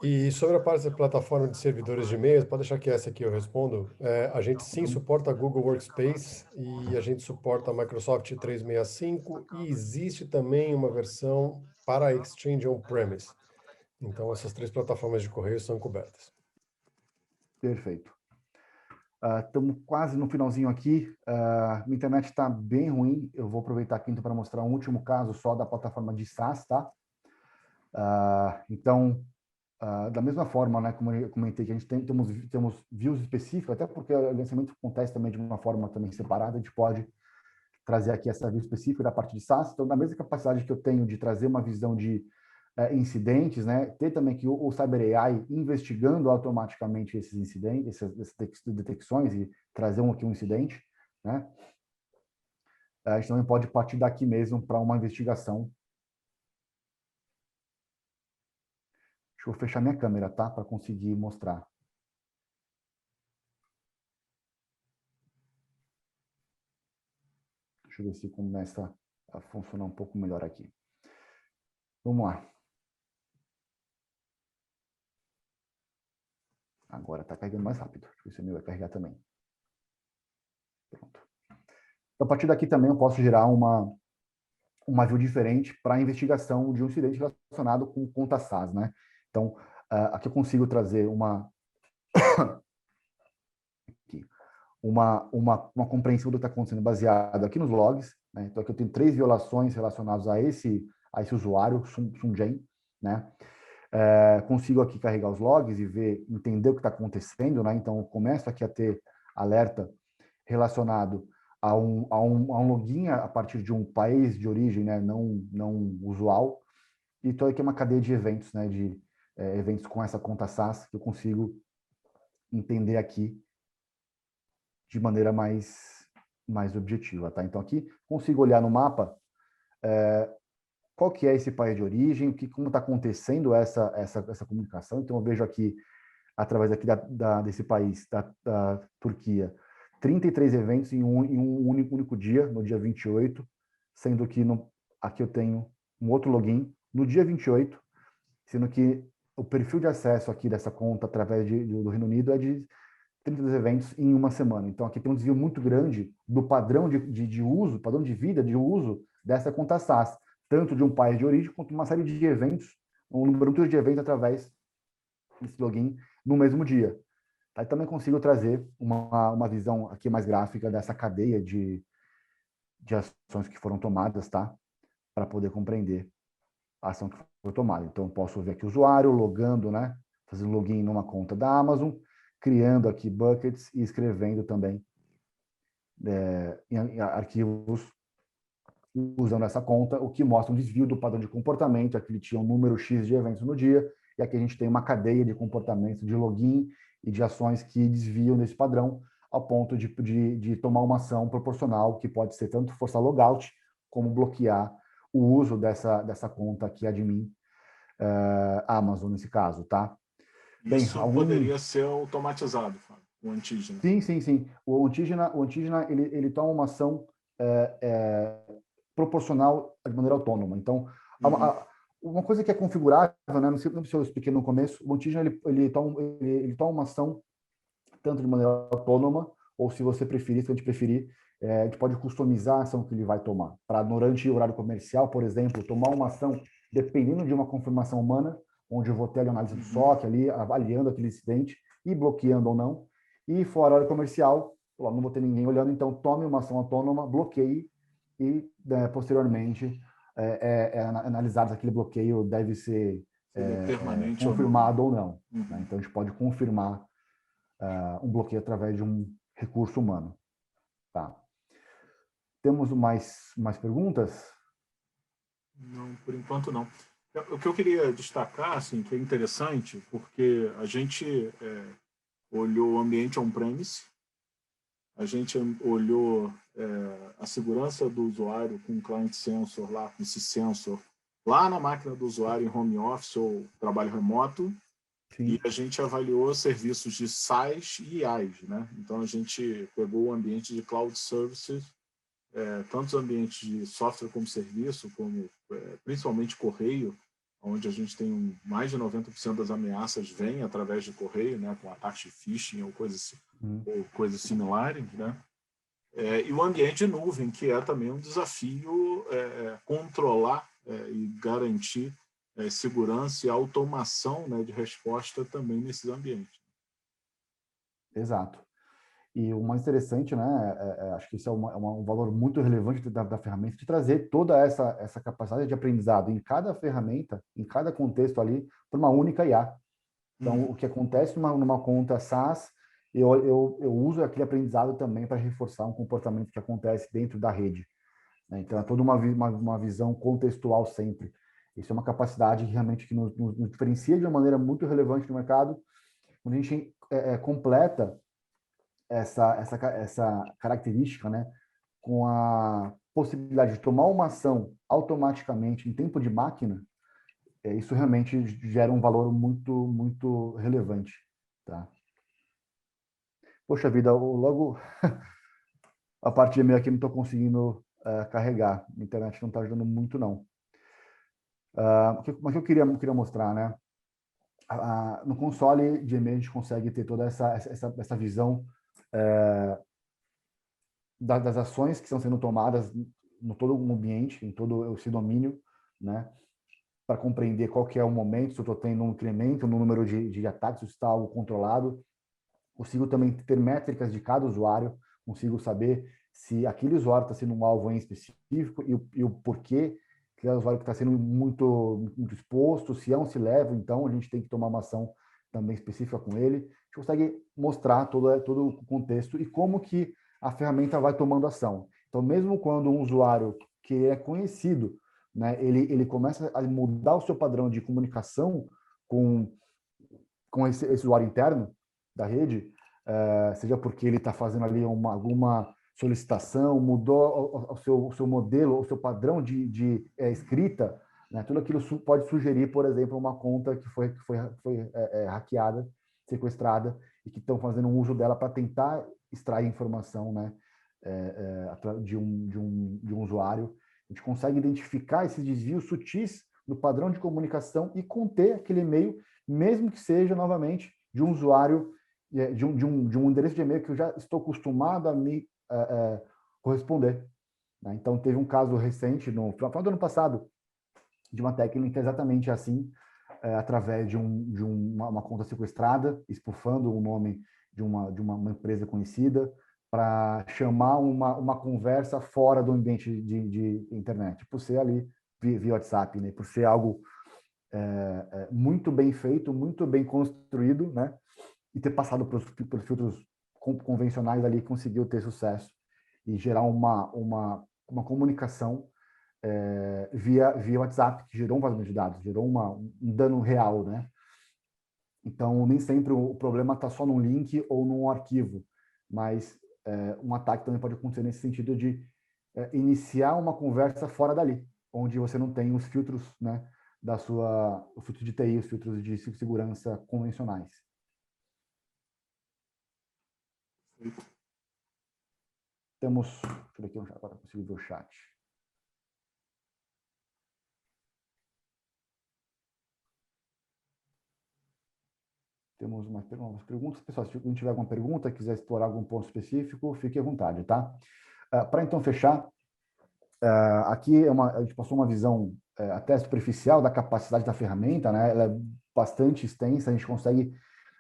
[SPEAKER 3] E sobre a parte da plataforma de servidores de e-mails, pode deixar que essa aqui eu respondo. A gente sim suporta a Google Workspace e a gente suporta a Microsoft 365 e existe também uma versão para Exchange On-Premise. Então, essas 3 plataformas de correio são cobertas.
[SPEAKER 2] Perfeito. Estamos quase no finalzinho aqui. Minha internet está bem ruim. Eu vou aproveitar aqui então para mostrar um último caso só da plataforma de SaaS, tá? Então, da mesma forma, né, como eu comentei, que a gente temos views específicas, até porque o lançamento acontece também de uma forma também separada, a gente pode trazer aqui essa view específica da parte de SaaS. Então, da mesma capacidade que eu tenho de trazer uma visão de incidentes, né, ter também que o Cyber AI investigando automaticamente esses incidentes, essas detecções e trazer aqui um incidente, né? A gente também pode partir daqui mesmo para uma investigação. Deixa eu fechar minha câmera, tá? Para conseguir mostrar. Deixa eu ver se começa a funcionar um pouco melhor aqui. Vamos lá. Agora está carregando mais rápido. Deixa eu ver se o meu vai carregar também. Pronto. Então, a partir daqui também eu posso gerar uma view diferente para a investigação de um incidente relacionado com conta SaaS, né? Então, aqui eu consigo trazer uma compreensão do que está acontecendo baseado aqui nos logs, né? Então, aqui eu tenho 3 violações relacionadas a esse usuário, Sunjain, né? Consigo aqui carregar os logs e entender o que está acontecendo, né? Então, eu começo aqui a ter alerta relacionado a um login a partir de um país de origem, né? não usual, e estou aqui uma cadeia de eventos, né? De eventos com essa conta SaaS que eu consigo entender aqui de maneira mais objetiva, tá? Então, aqui consigo olhar no mapa qual que é esse país de origem, como está acontecendo essa comunicação. Então, eu vejo aqui, através aqui desse país, da Turquia, 33 eventos em um único dia, no dia 28, sendo que aqui eu tenho um outro login no dia 28, sendo que o perfil de acesso aqui dessa conta através do Reino Unido é de 32 eventos em uma semana. Então, aqui tem um desvio muito grande do padrão de uso, padrão de vida, de uso dessa conta SaaS, tanto de um país de origem, quanto uma série de eventos, um número muito de eventos através desse login no mesmo dia. Aí também consigo trazer uma visão aqui mais gráfica dessa cadeia de ações que foram tomadas, tá? Para poder compreender a ação que foi tomada. Então, posso ver aqui o usuário logando, né? Fazendo login numa conta da Amazon, criando aqui buckets e escrevendo também em arquivos usando essa conta, o que mostra um desvio do padrão de comportamento. Aqui ele tinha um número X de eventos no dia, e aqui a gente tem uma cadeia de comportamento de login e de ações que desviam desse padrão, ao ponto de tomar uma ação proporcional, que pode ser tanto forçar logout, como bloquear o uso dessa conta aqui, admin, Amazon, nesse caso, tá?
[SPEAKER 1] Bem, isso poderia ser automatizado, Fábio, o Antígena.
[SPEAKER 2] Sim. O Antígena ele toma uma ação proporcional de maneira autônoma. Então, uma coisa que é configurável, né? Não sei se eu expliquei no começo, o Antígena ele toma uma ação tanto de maneira autônoma, ou se você preferir, se a gente preferir, a gente pode customizar a ação que ele vai tomar. Para, durante o horário comercial, por exemplo, tomar uma ação dependendo de uma confirmação humana, onde eu vou ter a análise do SOC ali, avaliando aquele incidente e bloqueando ou não. E fora a hora comercial, não vou ter ninguém olhando, então tome uma ação autônoma, bloqueie e, posteriormente, analisar se aquele bloqueio deve ser
[SPEAKER 1] permanente
[SPEAKER 2] confirmado ou não. Né? Então, a gente pode confirmar um bloqueio através de um recurso humano. Tá. Temos mais perguntas?
[SPEAKER 1] Não, por enquanto não. O que eu queria destacar, assim, que é interessante, porque a gente olhou o ambiente on-premise, a gente olhou a segurança do usuário com o client sensor lá, com esse sensor, lá na máquina do usuário em home office ou trabalho remoto. Sim. E a gente avaliou serviços de SaaS e IaaS, né? Então, a gente pegou o ambiente de cloud services, tanto os ambientes de software como serviço, como principalmente correio, onde a gente tem mais de 90% das ameaças vêm através de correio, né? Com ataques de phishing ou coisas similares, né? E o ambiente de nuvem, que é também um desafio controlar e garantir segurança e automação, né, de resposta também nesses ambientes.
[SPEAKER 2] Exato. E o mais interessante, né, acho que isso é um valor muito relevante da ferramenta, de trazer toda essa capacidade de aprendizado em cada ferramenta, em cada contexto ali, para uma única IA. Então, o que acontece numa conta SaaS, eu uso aquele aprendizado também para reforçar um comportamento que acontece dentro da rede. Né? Então, é toda uma visão contextual sempre. Isso é uma capacidade realmente que nos diferencia de uma maneira muito relevante no mercado, quando a gente completa essa característica, né, com a possibilidade de tomar uma ação automaticamente em tempo de máquina. Isso realmente gera um valor muito, muito relevante. Tá? Poxa vida, logo a parte de e-mail aqui não estou conseguindo carregar. A internet não está ajudando muito, não. Mas o que eu queria mostrar, né? No console de e-mail a gente consegue ter toda essa visão das ações que estão sendo tomadas no todo o ambiente, em todo esse domínio, né? Para compreender qual que é o momento, se eu estou tendo um incremento no número de ataques, se está algo controlado. Consigo também ter métricas de cada usuário, consigo saber se aquele usuário está sendo um alvo em específico e o porquê que é o usuário que está sendo muito exposto, se é um C-level, então a gente tem que tomar uma ação também específica com ele. A gente consegue mostrar todo o contexto e como que a ferramenta vai tomando ação. Então, mesmo quando um usuário que é conhecido, né, ele começa a mudar o seu padrão de comunicação com esse usuário interno da rede, seja porque ele está fazendo ali alguma solicitação, mudou o seu modelo, o seu padrão de escrita, né? Tudo aquilo pode sugerir, por exemplo, uma conta que foi hackeada, sequestrada, e que estão fazendo um uso dela para tentar extrair informação, né, de um usuário. A gente consegue identificar esses desvios sutis do padrão de comunicação e conter aquele e-mail, mesmo que seja, novamente, de um usuário, de um endereço de e-mail que eu já estou acostumado a me corresponder, né? Então, teve um caso recente, no final do ano passado, de uma técnica exatamente assim, através de uma conta sequestrada, espufando o nome de uma empresa conhecida, para chamar uma conversa fora do ambiente de internet, por ser ali via WhatsApp, né? Por ser algo muito bem feito, muito bem construído, né? E ter passado pelos filtros convencionais ali, conseguiu ter sucesso e gerar uma comunicação via WhatsApp, que gerou um vazamento de dados, gerou um dano real, né? Então, nem sempre o problema está só num link ou num arquivo, mas um ataque também pode acontecer nesse sentido de iniciar uma conversa fora dali, onde você não tem os filtros, né, os filtros de TI, os filtros de segurança convencionais. Temos, deixa eu ver aqui, agora consigo ver o chat. Temos umas perguntas. Pessoal, se não tiver alguma pergunta, quiser explorar algum ponto específico, fique à vontade, tá? Para então fechar, aqui a gente passou uma visão até superficial da capacidade da ferramenta, né? Ela é bastante extensa, a gente consegue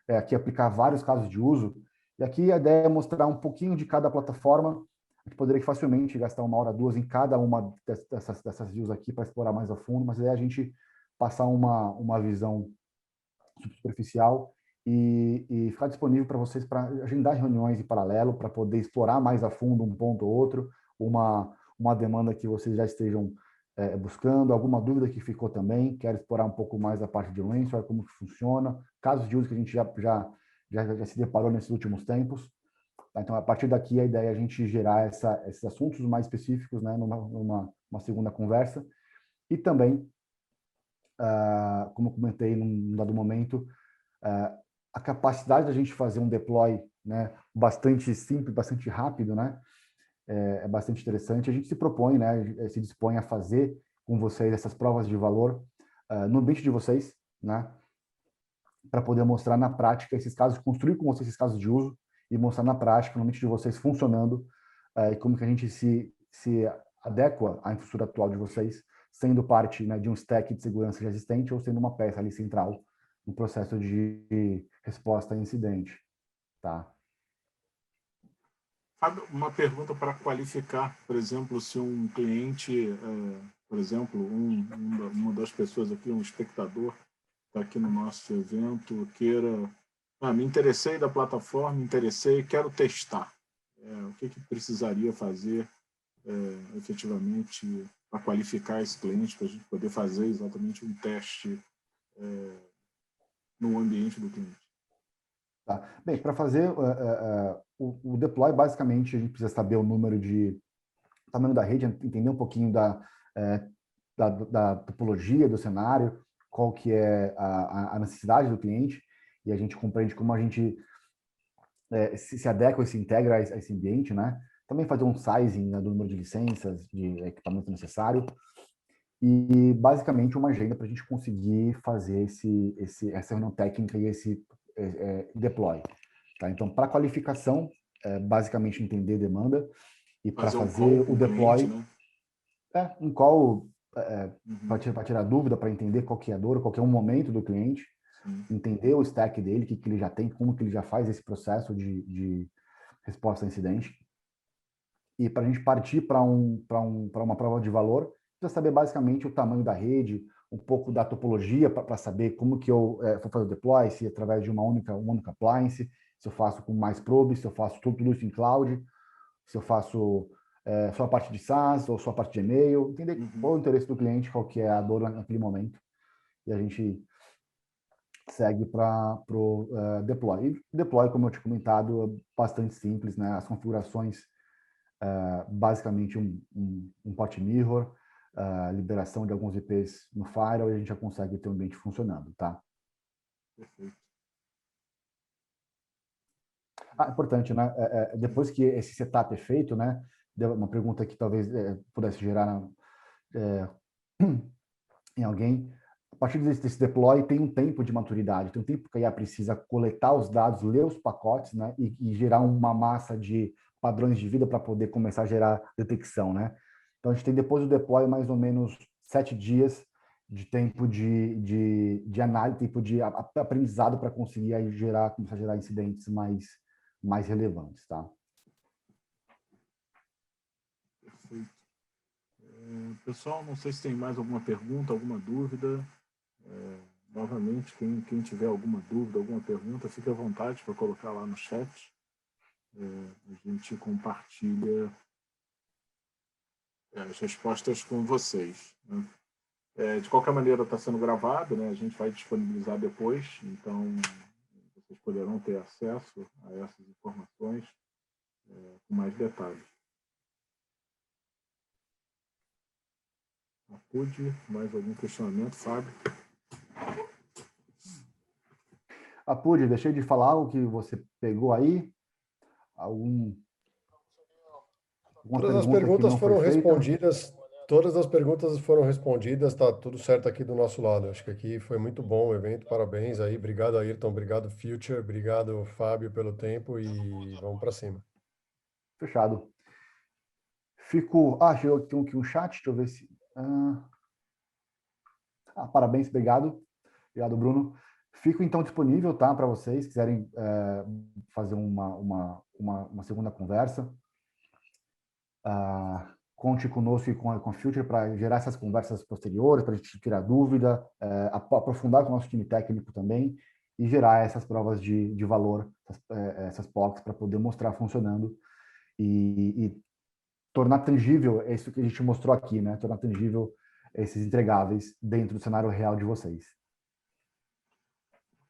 [SPEAKER 2] aqui aplicar vários casos de uso. E aqui a ideia é mostrar um pouquinho de cada plataforma. A gente poderia facilmente gastar 1 hora, 2 em cada uma dessas views aqui para explorar mais a fundo, mas a ideia é a gente passar uma visão superficial e ficar disponível para vocês para agendar reuniões em paralelo, para poder explorar mais a fundo um ponto ou outro, uma demanda que vocês já estejam buscando, alguma dúvida que ficou também, quer explorar um pouco mais a parte de ransomware, como que funciona, casos de uso que a gente já se deparou nesses últimos tempos. Então, a partir daqui, a ideia é a gente gerar esses assuntos mais específicos, né, numa segunda conversa. E também, como eu comentei num dado momento, a capacidade da gente fazer um deploy, né, bastante simples, bastante rápido, né, é bastante interessante. A gente se propõe, né, se dispõe a fazer com vocês essas provas de valor no ambiente de vocês, né, para poder mostrar na prática esses casos, construir com vocês esses casos de uso e mostrar na prática, no ambiente de vocês, funcionando e como que a gente se adequa à infraestrutura atual de vocês, sendo parte, né, de um stack de segurança já existente ou sendo uma peça ali central no processo de resposta a incidente, tá?
[SPEAKER 1] Uma pergunta para qualificar, por exemplo, se um cliente, por exemplo, uma das pessoas aqui, um espectador, está aqui no nosso evento, queira, me interessei da plataforma, quero testar. O que precisaria fazer efetivamente para qualificar esse cliente, para a gente poder fazer exatamente um teste no ambiente do cliente?
[SPEAKER 2] Tá. Bem, para fazer o deploy, basicamente, a gente precisa saber o tamanho da rede, entender um pouquinho da topologia do cenário, qual que é a necessidade do cliente, e a gente compreende como a gente se adequa e se integra a esse ambiente, né? Também fazer um sizing, né, do número de licenças, de equipamento necessário, e basicamente uma agenda para a gente conseguir fazer essa reunião técnica e esse deploy. Tá? Então, para qualificação, basicamente entender demanda, e para fazer o deploy, cliente, né? Em qual, para tirar dúvida, para entender qual que é a dor, qual que é o momento do cliente, entender o stack dele, o que ele já tem, como que ele já faz esse processo de resposta a incidente. E para a gente partir para uma prova de valor, precisa saber basicamente o tamanho da rede, um pouco da topologia para saber como que eu vou fazer o deploy, se através de uma única appliance, se eu faço com mais probes, se eu faço tudo isso em cloud, se eu faço só a parte de SaaS ou só a parte de e-mail, entender qual é o interesse do cliente, qual que é a dor naquele momento. E a gente segue para o deploy. E deploy, como eu tinha comentado, é bastante simples, né? As configurações, basicamente um port mirror, liberação de alguns IPs no firewall, a gente já consegue ter o ambiente funcionando, tá?
[SPEAKER 1] Perfeito.
[SPEAKER 2] Importante, né? Depois que esse setup é feito, né? Uma pergunta que talvez pudesse gerar em alguém. A partir desse deploy, tem um tempo de maturidade, tem um tempo que a IA precisa coletar os dados, ler os pacotes, né? E gerar uma massa de padrões de vida para poder começar a gerar detecção, né? Então, a gente tem depois do deploy mais ou menos 7 dias de tempo de análise, tempo de aprendizado para conseguir aí começar a gerar incidentes mais relevantes, tá?
[SPEAKER 1] Perfeito. Pessoal, não sei se tem mais alguma pergunta, alguma dúvida. Novamente, quem tiver alguma dúvida, alguma pergunta, fique à vontade para colocar lá no chat. A gente compartilha as respostas com vocês, né? De qualquer maneira, está sendo gravado, né? A gente vai disponibilizar depois, então vocês poderão ter acesso a essas informações com mais detalhes. Acude, mais algum questionamento, Fábio?
[SPEAKER 2] Apud, deixei de falar algo que você pegou aí? Alguma
[SPEAKER 3] Todas as
[SPEAKER 2] pergunta que
[SPEAKER 3] perguntas
[SPEAKER 2] não foi
[SPEAKER 3] foram
[SPEAKER 2] feita?
[SPEAKER 3] respondidas. Todas as perguntas foram respondidas, está tudo certo aqui do nosso lado. Acho que aqui foi muito bom o evento, parabéns aí. Obrigado, Ayrton, obrigado, Future, obrigado, Fábio, pelo tempo e vamos para cima.
[SPEAKER 2] Fechado. Chegou aqui um chat, deixa eu ver se... parabéns, obrigado. Obrigado, Bruno. Fico, então, disponível, tá, para vocês, quiserem fazer uma segunda conversa. Conte conosco e com a Future para gerar essas conversas posteriores, para a gente tirar dúvida, aprofundar com o nosso time técnico também e gerar essas provas de valor, essas POCs, para poder mostrar funcionando e tornar tangível isso que a gente mostrou aqui, né? Tornar tangível esses entregáveis dentro do cenário real de vocês.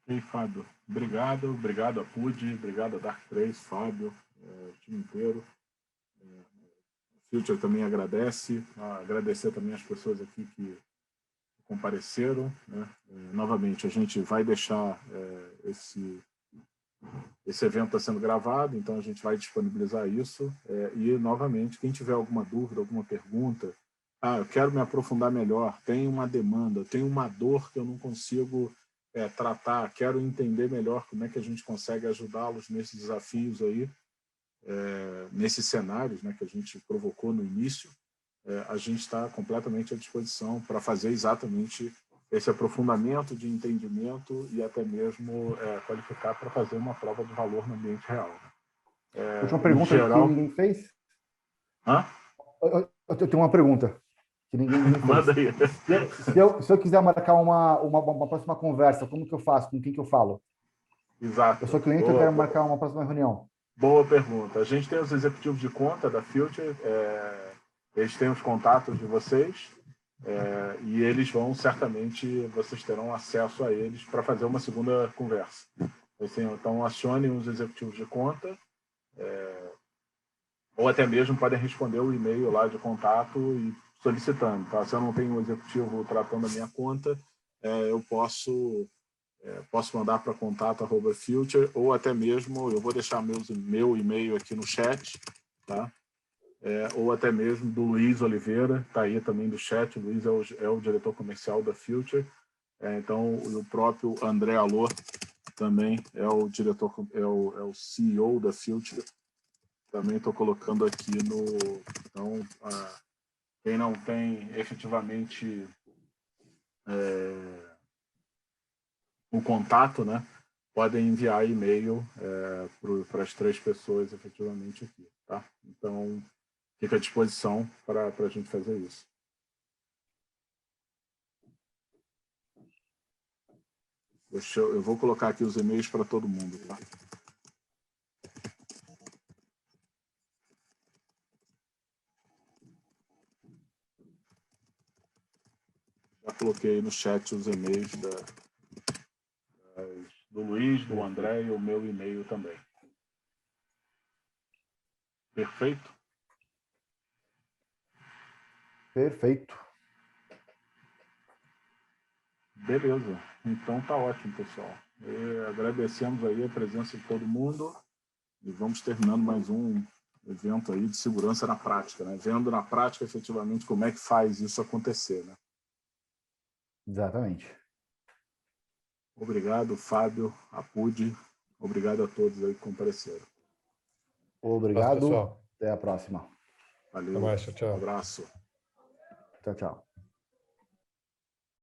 [SPEAKER 1] Ei, Fábio, obrigado, obrigado a Apud, obrigado a Dark3, Fábio, o time inteiro. Future também agradece, agradecer também as pessoas aqui que compareceram, né? Novamente, a gente vai deixar esse evento está sendo gravado, então a gente vai disponibilizar isso. E, novamente, quem tiver alguma dúvida, alguma pergunta, eu quero me aprofundar melhor, tem uma demanda, tem uma dor que eu não consigo tratar, quero entender melhor como é que a gente consegue ajudá-los nesses desafios aí, nesses cenários, né, que a gente provocou no início, a gente está completamente à disposição para fazer exatamente esse aprofundamento de entendimento e até mesmo qualificar para fazer uma prova de valor no ambiente real.
[SPEAKER 2] Última pergunta que ninguém fez?
[SPEAKER 1] Hã?
[SPEAKER 2] Eu tenho uma pergunta que ninguém fez.
[SPEAKER 1] Manda aí.
[SPEAKER 2] Se eu quiser marcar uma próxima conversa, como que eu faço? Com quem que eu falo?
[SPEAKER 1] Exato.
[SPEAKER 2] Eu sou cliente, eu quero marcar uma próxima reunião.
[SPEAKER 1] Boa pergunta. A gente tem os executivos de conta da Future, eles têm os contatos de vocês, e eles vão, certamente, vocês terão acesso a eles para fazer uma segunda conversa. Então, acionem os executivos de conta, ou até mesmo podem responder o e-mail lá de contato e solicitando. Tá? Se eu não tenho um executivo tratando a minha conta, eu posso mandar para contato@future, ou até mesmo, eu vou deixar meu e-mail aqui no chat, tá? Ou até mesmo do Luiz Oliveira, está aí também do chat. O Luiz é o diretor comercial da Future. Então, o próprio André Alô também é o diretor, é o CEO da Future. Também estou colocando aqui no... Então, quem não tem efetivamente o contato, né, podem enviar e-mail para as 3 pessoas efetivamente aqui, tá? Então, fica à disposição para a gente fazer isso. Eu vou colocar aqui os e-mails para todo mundo, tá? Já coloquei no chat os e-mails do Luiz, do André e o meu e-mail também. Perfeito?
[SPEAKER 2] Perfeito.
[SPEAKER 1] Beleza. Então tá ótimo, pessoal. Agradecemos aí a presença de todo mundo e vamos terminando mais um evento aí de segurança na prática, né? Vendo na prática efetivamente como é que faz isso acontecer, né?
[SPEAKER 2] Exatamente.
[SPEAKER 1] Obrigado, Fábio, Apud. Obrigado a todos aí que compareceram.
[SPEAKER 2] Obrigado.
[SPEAKER 3] Pessoal.
[SPEAKER 2] Até a próxima.
[SPEAKER 1] Valeu.
[SPEAKER 3] Até mais. Tchau, tchau.
[SPEAKER 1] Um abraço.
[SPEAKER 2] Tchau, tchau.